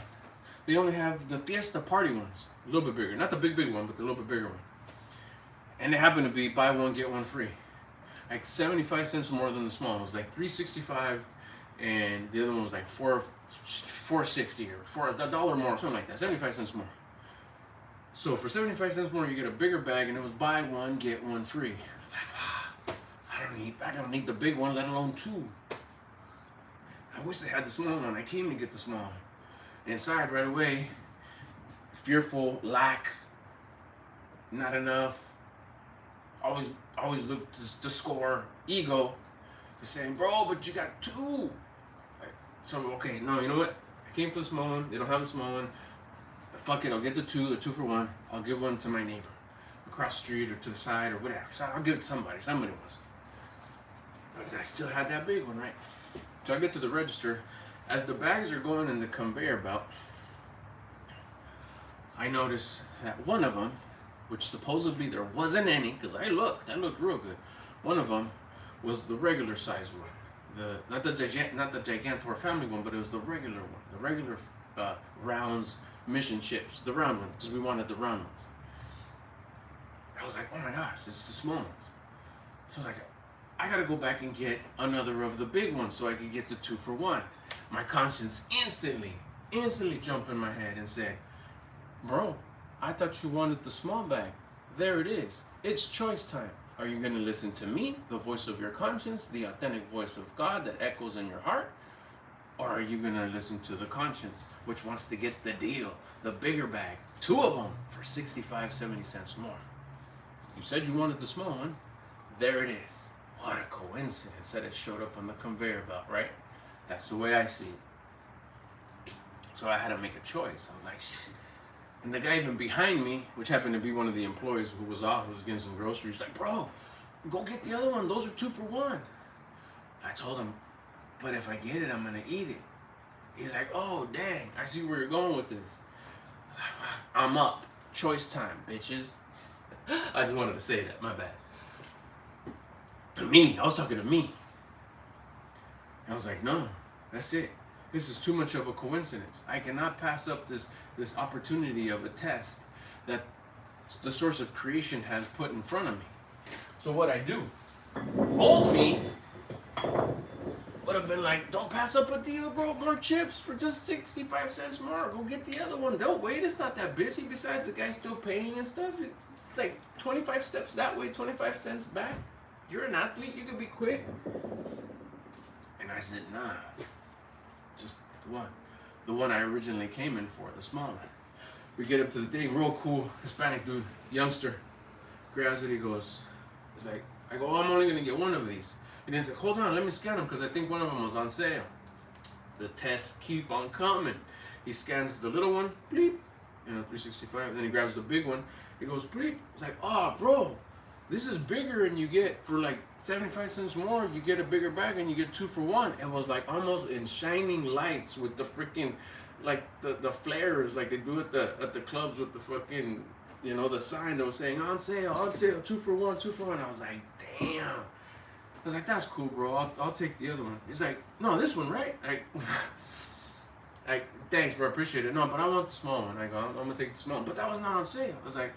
They only have the Fiesta party ones, a little bit bigger. Not the big one, but the little bit bigger one. And they happen to be buy one, get one free. Like 75 cents more than the small ones, like $3.65, and the other one was like $4.60 or $1 more, something like that, 75 cents more. So for 75 cents more, you get a bigger bag, and it was buy one, get one free. I was like, I don't need the big one, let alone 2. I wish they had the small one. I came to get the small one. Inside right away, fearful, lack, not enough, always look to score, ego, is saying, bro, but you got 2. So, okay, no, you know what? I came for the small one, they don't have the small one. Fuck it, I'll get the 2 for 1. I'll give one to my neighbor across the street or to the side or whatever. So I'll give it to somebody wants. But I still had that big one, right? So I get to the register. As the bags are going in the conveyor belt, I notice that one of them, which supposedly there wasn't any, because I looked real good. One of them was the regular size one, not the Gigantor family one, but it was the regular one, the regular rounds mission chips, the round ones, because we wanted the round ones. I was like, oh my gosh, it's the small ones. So I was like, I gotta go back and get another of the big ones so I could get the 2 for 1. My conscience instantly jumped in my head and said, bro, I thought you wanted the small bag. There it is. It's choice time. Are you going to listen to me, the voice of your conscience, the authentic voice of God that echoes in your heart? Or are you going to listen to the conscience, which wants to get the deal, the bigger bag, 2 of them for 65, 70 cents more? You said you wanted the small one. There it is. What a coincidence that it showed up on the conveyor belt, right? That's the way I see it. So I had to make a choice. I was like, shh. And the guy even behind me, which happened to be one of the employees who was off, who was getting some groceries, like, bro, go get the other one. Those are 2 for 1. I told him, but if I get it, I'm going to eat it. He's like, oh, dang, I see where you're going with this. I was like, I'm up. Choice time, bitches. I just wanted to say that. My bad. Me. I was talking to me. I was like, no, that's it. This is too much of a coincidence. I cannot pass up this opportunity of a test that the source of creation has put in front of me. So what I do, told me, would have been like, don't pass up a deal, bro. More chips for just 65 cents more. Go get the other one. They'll wait. It's not that busy. Besides, the guy's still paying and stuff. It's like 25 steps that way, 25 cents back. You're an athlete. You could be quick. And I said, nah. Just the one I originally came in for, the small one. We get up to the thing, real cool Hispanic dude, youngster, grabs it, he goes, he's like, I go, oh, I'm only gonna get one of these. And he's like, hold on, let me scan them, because I think one of them was on sale. The tests keep on coming. He scans the little one, bleep, $3.65, and then he grabs the big one, he goes, bleep. It's like, oh, bro, this is bigger, and you get, for like 75 cents more, you get a bigger bag, and you get 2 for 1. It was like almost in shining lights with the freaking, like the flares, like they do at the clubs with the fucking, the sign that was saying, on sale, 2 for 1, 2 for 1. I was like, damn. I was like, that's cool, bro, I'll take the other one. He's like, no, this one, right? Like, thanks, bro, appreciate it. No, but I want the small one. I go, I'm gonna take the small one. But that was not on sale. I was like,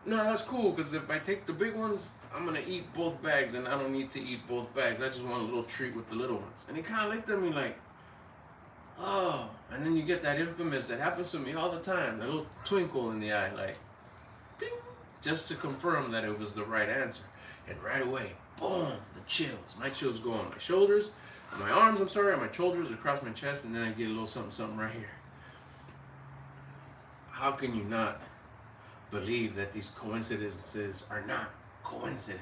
no, that's cool, because if I take the big ones, I'm going to eat both bags, and I don't need to eat both bags. I just want a little treat with the little ones. And he kind of looked at me like, oh. And then you get that infamous, that happens to me all the time, that little twinkle in the eye, like, bing, just to confirm that it was the right answer. And right away, boom, the chills. My chills go on my shoulders, my arms, I'm sorry, on my shoulders, across my chest, and then I get a little something, something right here. How can you not believe that these coincidences are not coincidence?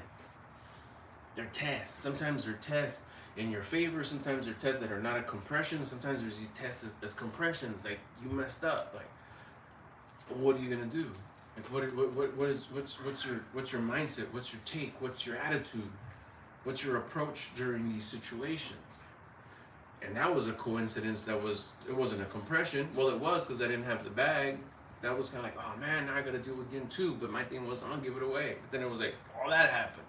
They're tests. Sometimes they're tests in your favor. Sometimes they're tests that are not a compression. Sometimes there's these tests as compressions. Like, you messed up. Like, what are you gonna do? Like, what's your mindset? What's your take? What's your attitude? What's your approach during these situations? And that was a coincidence. It wasn't a compression. Well, it was, because I didn't have the bag. That was kind of like, oh man, now I gotta deal with getting two. But my thing was, I'll give it away. But then it was like, all that happened.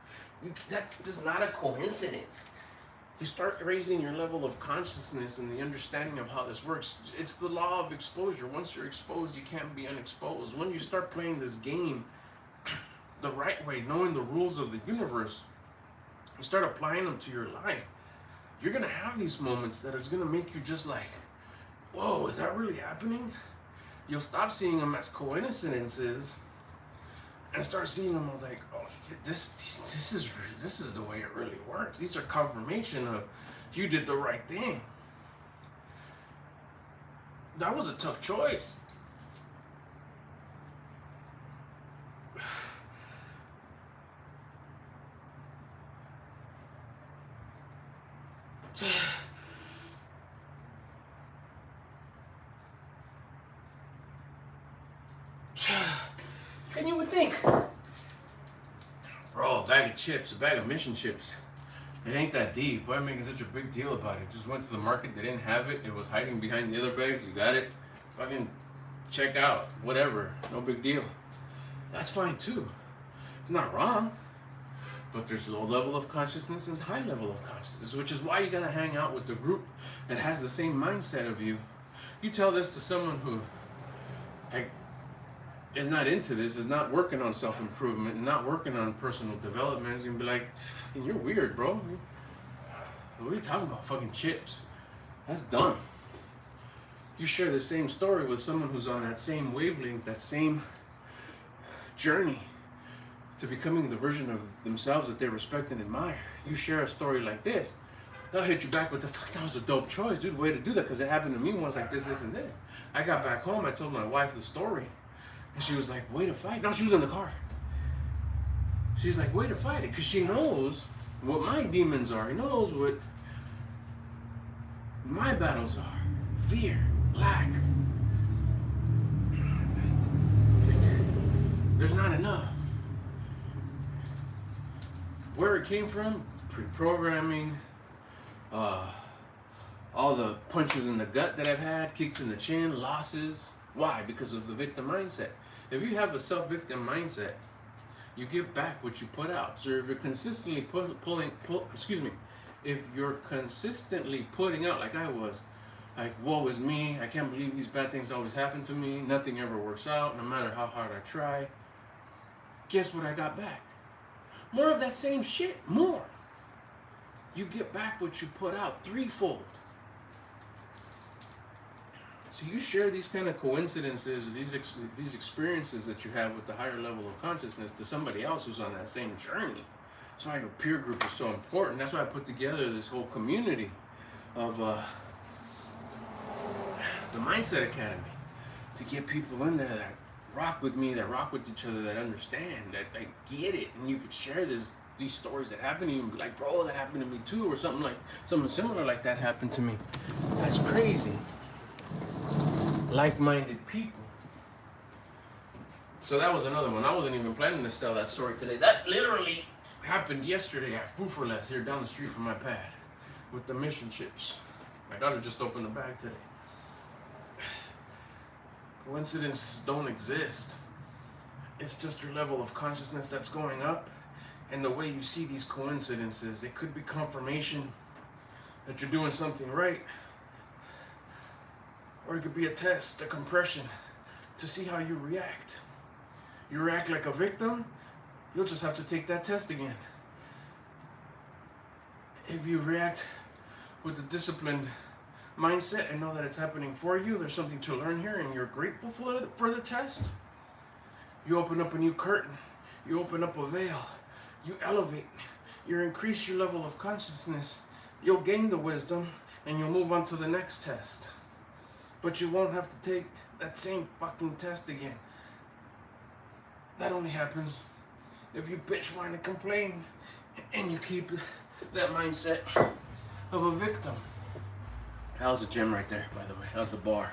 That's just not a coincidence. You start raising your level of consciousness and the understanding of how this works. It's the law of exposure. Once you're exposed, you can't be unexposed. When you start playing this game the right way, knowing the rules of the universe, you start applying them to your life, you're gonna have these moments that is gonna make you just like, whoa, is that really happening? You'll stop seeing them as coincidences and start seeing them as like, oh shit, this is the way it really works. These are confirmation of you did the right thing. That was a tough choice. And you would think, bro, a bag of chips, a bag of mission chips, it ain't that deep. Why making such a big deal about it? Just went to the market, they didn't have it, it was hiding behind the other bags, you got it, fucking check out, whatever, no big deal. That's fine too. It's not wrong. But there's low level of consciousness and high level of consciousness, which is why you gotta hang out with the group that has the same mindset of you. You tell this to someone who is not into this, is not working on self-improvement, not working on personal development, is gonna be like, you're weird, bro. What are you talking about? Fucking chips. That's dumb. You share the same story with someone who's on that same wavelength, that same journey to becoming the version of themselves that they respect and admire. You share a story like this, they'll hit you back with the fuck, that was a dope choice, dude, way to do that, because it happened to me once like this, and this. I got back home, I told my wife the story, and she was like, way to fight. No, she was in the car. She's like, way to fight it, because she knows what my demons are. He knows what my battles are. Fear, lack. There's not enough. Where it came from, pre-programming, all the punches in the gut that I've had, kicks in the chin, losses. Why? Because of the victim mindset. If you have a self-victim mindset, you give back what you put out. So if you're consistently if you're consistently putting out, like I was, like, woe is me, I can't believe these bad things always happen to me, nothing ever works out, no matter how hard I try, guess what I got back? More of that same shit, more. You get back what you put out threefold. So you share these kind of coincidences, or these experiences that you have with the higher level of consciousness to somebody else who's on that same journey. That's why your peer group is so important. That's why I put together this whole community of the Mindset Academy, to get people in there that rock with me, that rock with each other, that understand, that get it, and you could share these stories that happen to you and be like, bro, that happened to me too, or something similar like that happened to me. That's crazy. Like-minded people. So that was another one. I wasn't even planning to tell that story today. That literally happened yesterday at Food for Less here down the street from my pad with the mission chips. My daughter just opened the bag today. Coincidences don't exist. It's just your level of consciousness that's going up, and the way you see these coincidences. It could be confirmation that you're doing something right, or it could be a test, a compression, to see how you react. You react like a victim, you'll just have to take that test again. If you react with a disciplined mindset and know that it's happening for you, there's something to learn here, and you're grateful for the test, you open up a new curtain, you open up a veil, you elevate, you increase your level of consciousness, You'll gain the wisdom and you'll move on to the next test. But you won't have to take that same fucking test again. That only happens if you bitch, whine, and complain and you keep that mindset of a victim. That was a gym right there, by the way. That was a bar.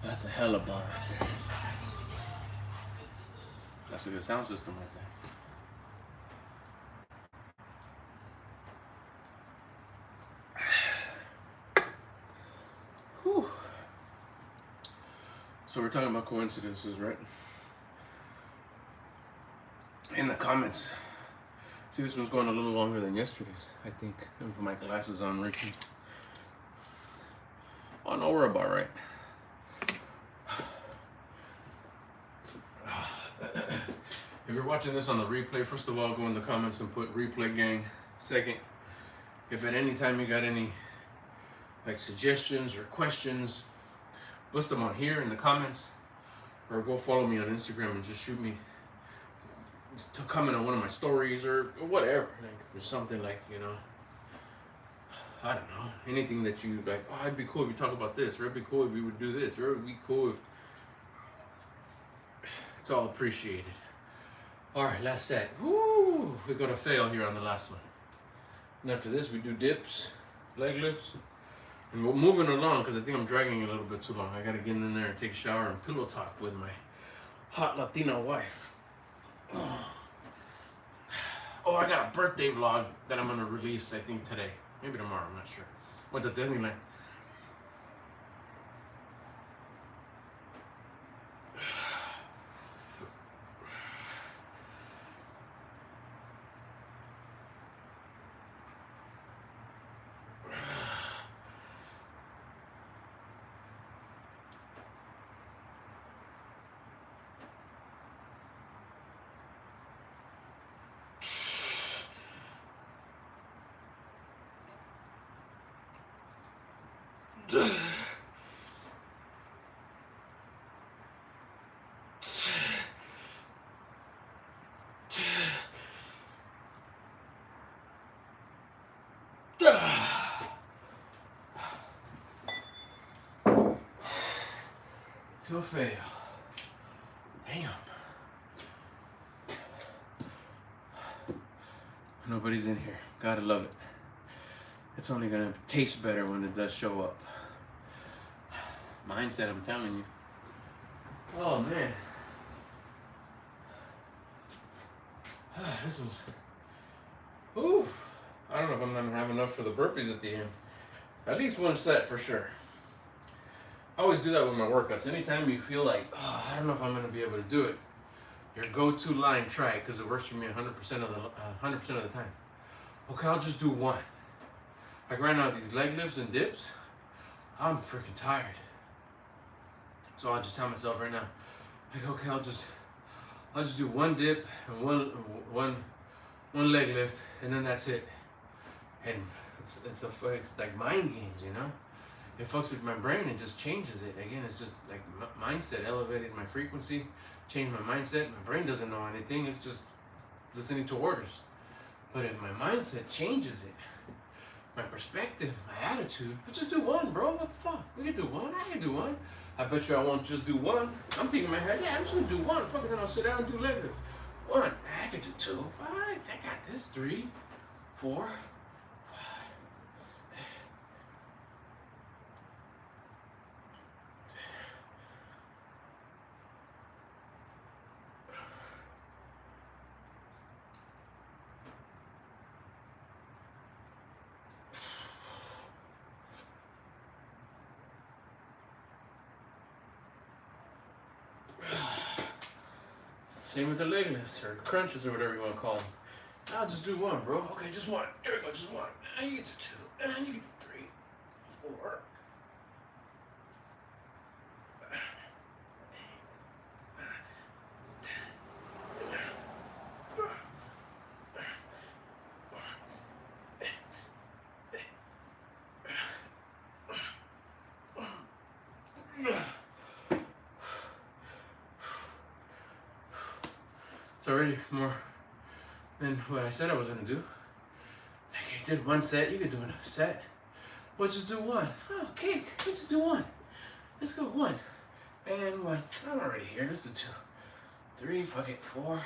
That's a hella bar right there. That's a good sound system right there. Whew. So we're talking about coincidences, right? In the comments. See, this one's going a little longer than yesterday's, I think. Let me put my glasses on, Richard. Oh no, we're about right. If you're watching this on the replay, first of all, go in the comments and put replay gang. Second, if at any time you got any like suggestions or questions, list them on here in the comments, or go follow me on Instagram and just shoot me to comment on one of my stories or whatever. Like there's something like, you know, I don't know, anything that you like, oh, it'd be cool if you talk about this, or it'd be cool if you would do this, or it'd be cool if, it's all appreciated. All right, last set. Woo, we got a fail here on the last one. And after this, we do dips, leg lifts, and we're moving along because I think I'm dragging a little bit too long. I gotta get in there and take a shower and pillow talk with my hot Latina wife. Oh, I got a birthday vlog that I'm gonna release, I think today. Maybe tomorrow, I'm not sure. Went to Disneyland. To fail. Damn. Nobody's in here. Gotta love it. It's only gonna taste better when it does show up. Mindset, I'm telling you. Oh man. This was. Ooh. I don't know if I'm gonna have enough for the burpees at the end. At least one set for sure. I always do that with my workouts. Anytime you feel like, oh, I don't know if I'm gonna be able to do it, your go-to line, try it, because it works for me 100% of the time. Okay, I'll just do one. Like right now, these leg lifts and dips, I'm freaking tired. So I'll just tell myself right now, like, okay, I'll just do one dip and one leg lift, and then that's it. And it's like mind games, you know. It fucks with my brain and just changes it. Again, it's just like mindset, elevated my frequency, changed my mindset. My brain doesn't know anything. It's just listening to orders. But if my mindset changes it, my perspective, my attitude, let's just do one, bro. What the fuck? We can do one. I can do one. I bet you I won't just do one. I'm thinking in my head, yeah, I'm just gonna do one. Fuck it, then I'll sit down and do leg lift. One. I can do two. Five. I got this. 3, 4. Same with the leg lifts or crunches or whatever you want to call them. I'll just do one, bro. Okay, just one. Here we go, just one. And you can do 2. And you can do 3, 4. It's already more than what I said I was gonna do. Like You did one set, you could do another set. We'll just do one. Oh, okay, we'll just do one. Let's go one. And one. I'm already here. Let's do 2. 3, fuck it, 4.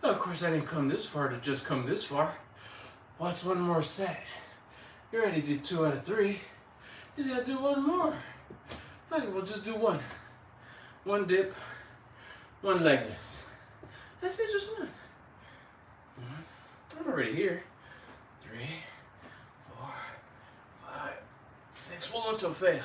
Of course, I didn't come this far to just come this far. What's one more set? You already did 2 out of 3. You just gotta do one more. Fuck it, we'll just do one. One dip, one leg lift. That's it, just one. I'm already here. 3, 4, 5, 6. We'll go till fail.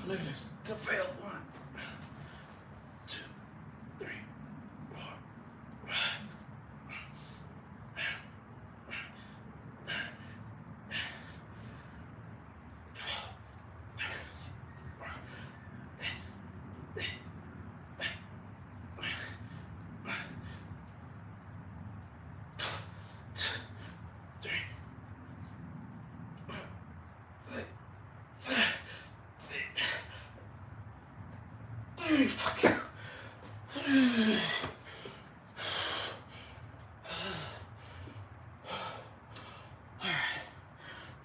Look at this. It's a failed one. 2, 3, 4, 5. 12, fuck you. Alright.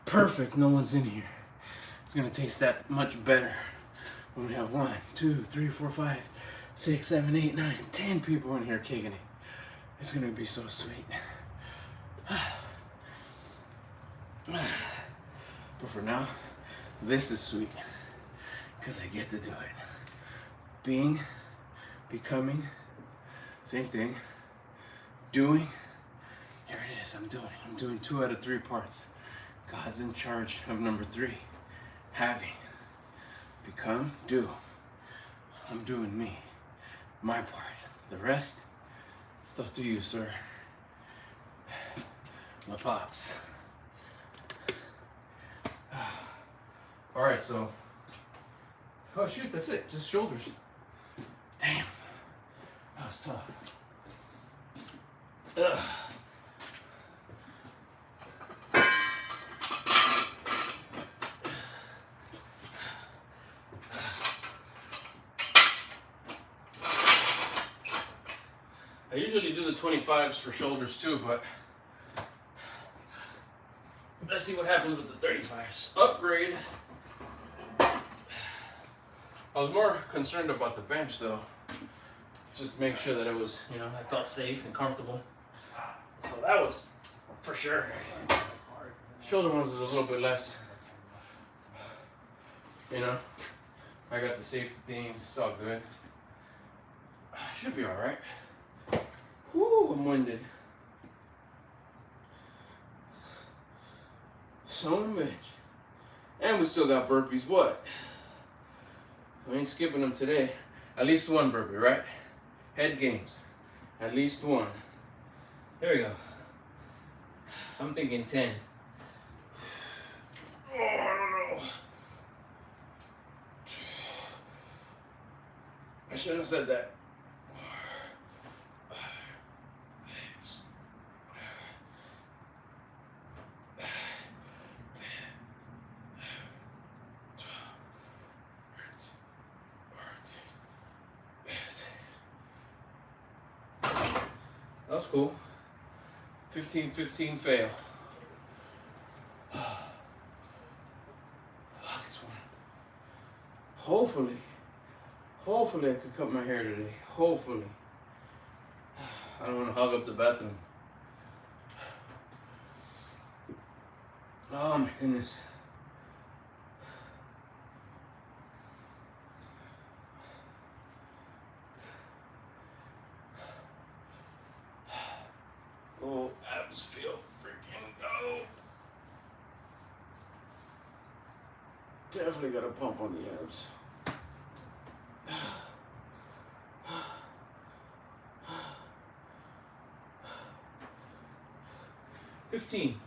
Perfect, no one's in here. It's gonna taste that much better when we have 1, 2, 3, 4, 5, 6, 7, 8, 9, 10 people in here kicking it. It's gonna be so sweet. But for now, this is sweet because I get to do it. Being, becoming, same thing. Doing, here it is, I'm doing 2 out of 3 parts. God's in charge of number 3. Having, become, do. I'm doing me, my part. The rest, it's up to you, sir. My pops. Alright, so, oh shoot, that's it, just shoulders. Damn, that was tough. Ugh. I usually do the 25s for shoulders too, but let's see what happens with the 35s. Upgrade. I was more concerned about the bench though. Just to make sure that it was, you know, I felt safe and comfortable. So that was for sure. Shoulder ones is a little bit less. You know, I got the safety things, it's all good. Should be alright. Whoo, I'm winded. Son of a bitch. And we still got burpees, what? We ain't skipping them today. At least one burpee, right? Head games. At least one. There we go. I'm thinking 10. Oh, I don't know. I shouldn't have said that. That was cool. 15-15 fail. Fuck, it's warm. Hopefully I can cut my hair today. Hopefully. I don't want to hog up the bathroom. Oh my goodness. Oh, abs feel freaking go. Definitely got a pump on the abs. 15.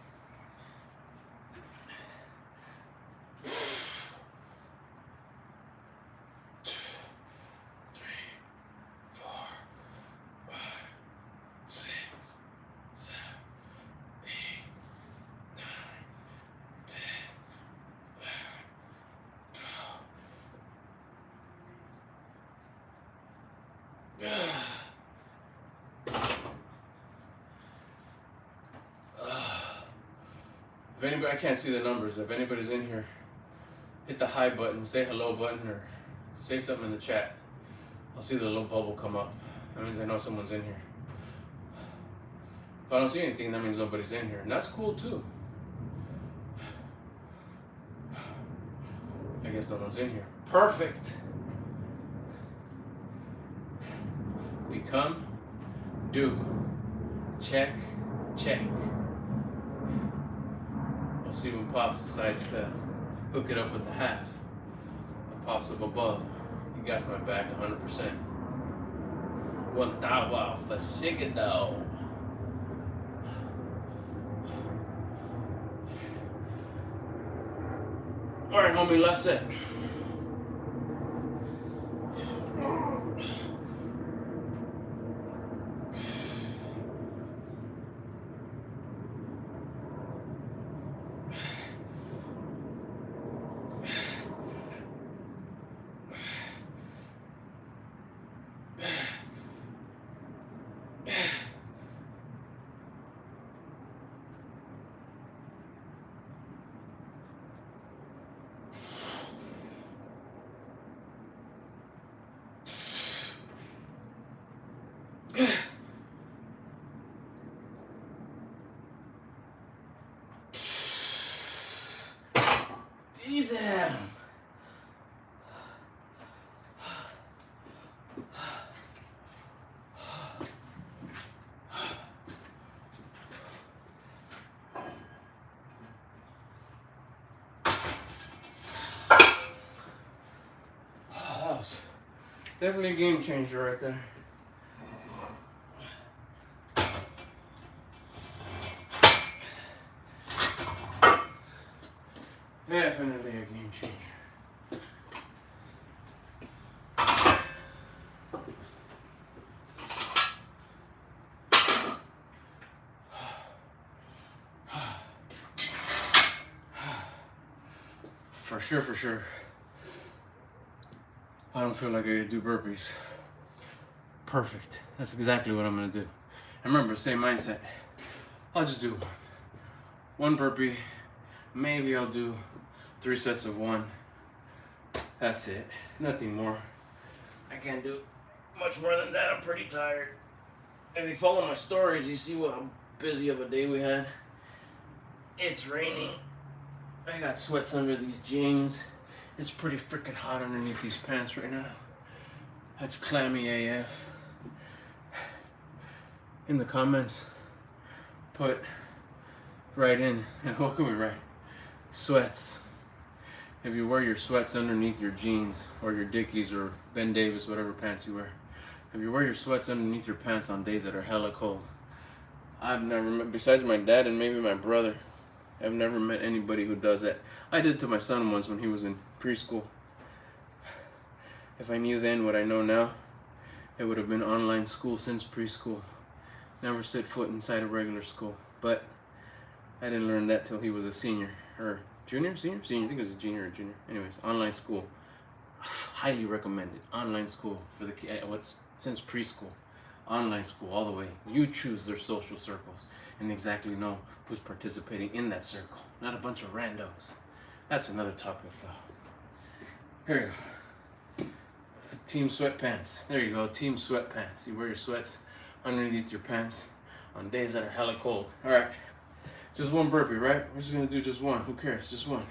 If anybody, I can't see the numbers. If anybody's in here, hit the hi button, say hello button, or say something in the chat. I'll see the little bubble come up. That means I know someone's in here. If I don't see anything, that means nobody's in here. And that's cool too. I guess no one's in here. Perfect. Become, do, check, check. We'll see when Pops decides to hook it up with the half. The Pops up above. He got my back 100%. 1,000 for Sigado. Alright, homie, last set. Damn. That was definitely a game changer right there. Definitely a game changer. For sure. I don't feel like I could do burpees. Perfect. That's exactly what I'm gonna do. And remember, same mindset. I'll just do one burpee. Maybe I'll do 3 sets of 1. That's it. Nothing more. I can't do much more than that. I'm pretty tired. If you follow my stories, you see how busy of a day we had. It's raining. I got sweats under these jeans. It's pretty freaking hot underneath these pants right now. That's clammy AF. In the comments, put right in, and what can we write? Sweats. If you wear your sweats underneath your jeans or your Dickies or Ben Davis, whatever pants you wear. If you wear your sweats underneath your pants on days that are hella cold. I've never met, besides my dad and maybe my brother, I've never met anybody who does that. I did to my son once when he was in preschool. If I knew then what I know now, it would have been online school since preschool. Never set foot inside a regular school. But I didn't learn that till he was a senior. Or junior? Senior? Senior. I think it was a junior or junior. Anyways, online school. Highly recommended. Online school for the kids since preschool. online school, all the way. You choose their social circles and exactly know who's participating in that circle, not a bunch of randos. That's another topic though. Here you go. Team sweatpants. There you go, team sweatpants. You wear your sweats underneath your pants on days that are hella cold. All right, just one burpee, right? We're just gonna do just one. Who cares? Just one.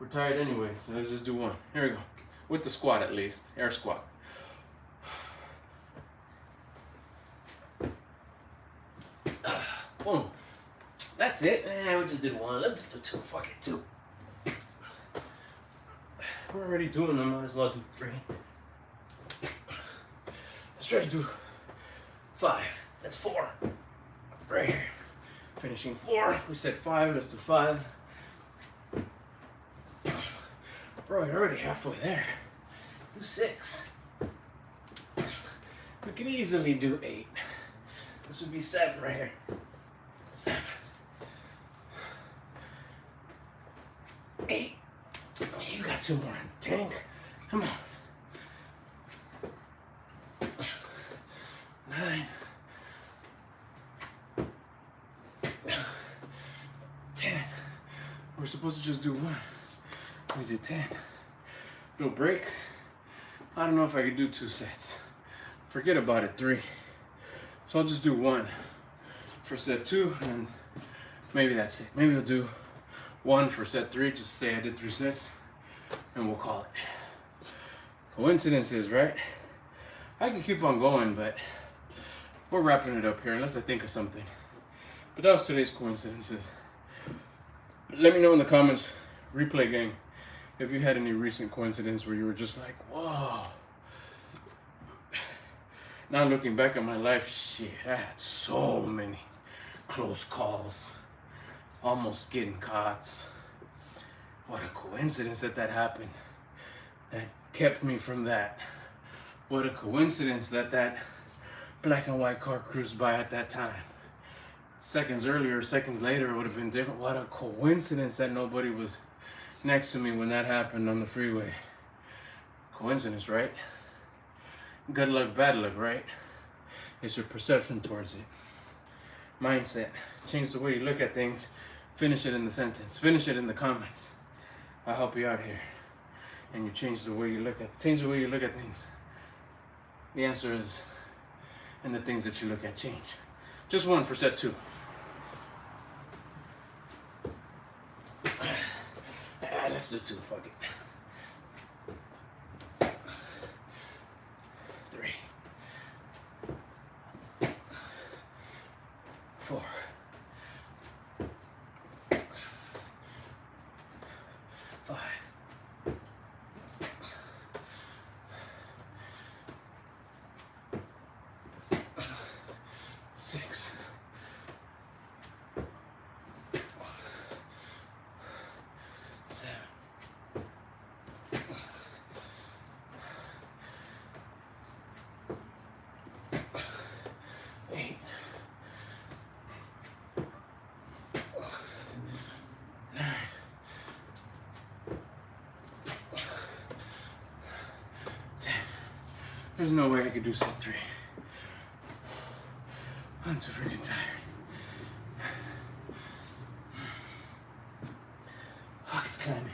We're tired anyway, so let's just do one. Here we go. With the squat at least. Air squat. Boom. That's it. We just did one. Let's just do two. Fuck it, two. We're already doing them. Might as well do three. Let's try to do 5. That's 4. Right here. Finishing 4. We said 5. Let's do 5. Bro, you're already halfway there. Do 6. We can easily do 8. This would be 7 right here. 7. 8. You got 2 more in the tank. Come on. 9. 10. We're supposed to just do 1. We did 10. No break. I don't know if I could do 2 sets. Forget about it, 3. So I'll just do 1 for set 2, and maybe that's it. Maybe I'll do 1 for set 3, just say I did 3 sets, and we'll call it. Coincidences, right? I could keep on going, but we're wrapping it up here unless I think of something. But that was today's coincidences. Let me know in the comments, replay gang, if you had any recent coincidence where you were just like, whoa. Now looking back at my life, shit, I had so many close calls, almost getting caught. What a coincidence that happened. That kept me from that. What a coincidence that black and white car cruised by at that time. Seconds earlier, seconds later, it would have been different. What a coincidence that nobody was next to me when that happened on the freeway. Coincidence, right? Good luck, bad luck, right? It's your perception towards it. Mindset. Change the way you look at things. Finish it in the sentence. Finish it in the comments. I'll help you out here. And you change the way you look at things. The answer is, and the things that you look at change. Just 1 for set 2. Let's do 2, fuck it. 3. 4. 5. 6. 7. 8. 9. 10. There's no way I could do set 3. I'm too freaking tired. Fuck, it's climbing.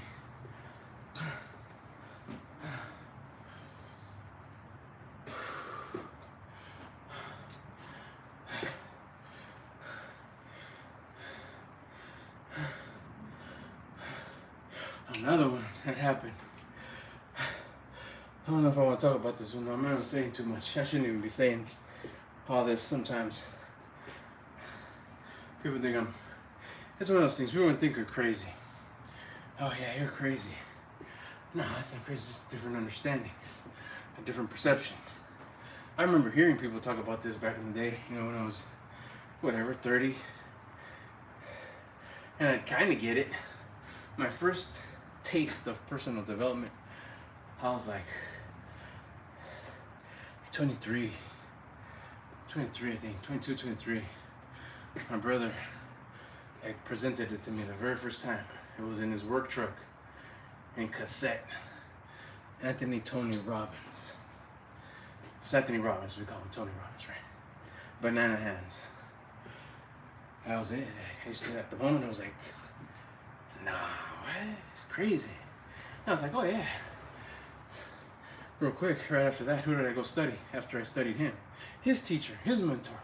Another one that happened. I don't know if I want to talk about this one. I'm not saying too much. I shouldn't even be saying all this sometimes. People think it's one of those things, people would think you're crazy. Oh yeah, you're crazy. No, that's not crazy, it's just a different understanding, a different perception. I remember hearing people talk about this back in the day, you know, when I was, 30. And I kind of get it. My first taste of personal development, I was like 23, I think, 22, 23. My brother presented it to me the very first time. It was in his work truck, in cassette. Tony Robbins. It's Anthony Robbins, we call him Tony Robbins, right? banana hands. That was it. I used to, at the moment, I was like, nah, what? It's crazy. And I was like, oh yeah. Real quick, right after that, who did I go study after I studied him? His teacher, his mentor,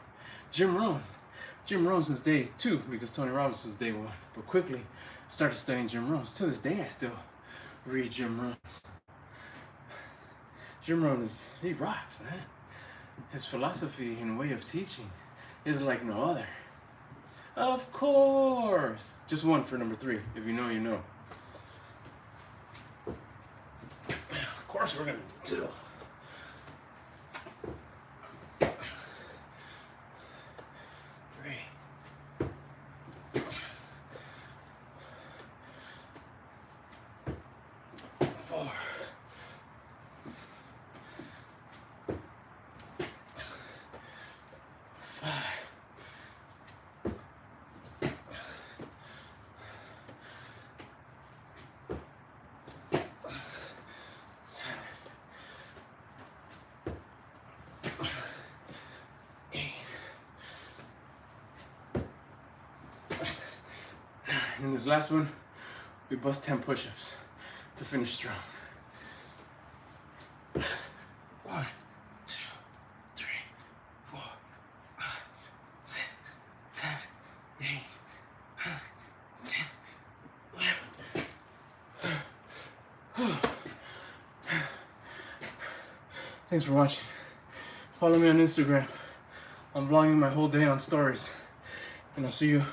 Jim Rohn. Jim Rohn since day 2, because Tony Robbins was day 1. But quickly started studying Jim Rohn. To this day, I still read Jim Rohn. Jim Rohn he rocks, man. His philosophy and way of teaching is like no other. Of course. Just one for number 3. If you know, you know. Of course, we're gonna do 2. In this last one, we bust 10 push-ups to finish strong. 1, 2, 3, 4, 5, 6, 7, 8, 9, 10, 11. Thanks for watching. Follow me on Instagram. I'm vlogging my whole day on stories. And I'll see you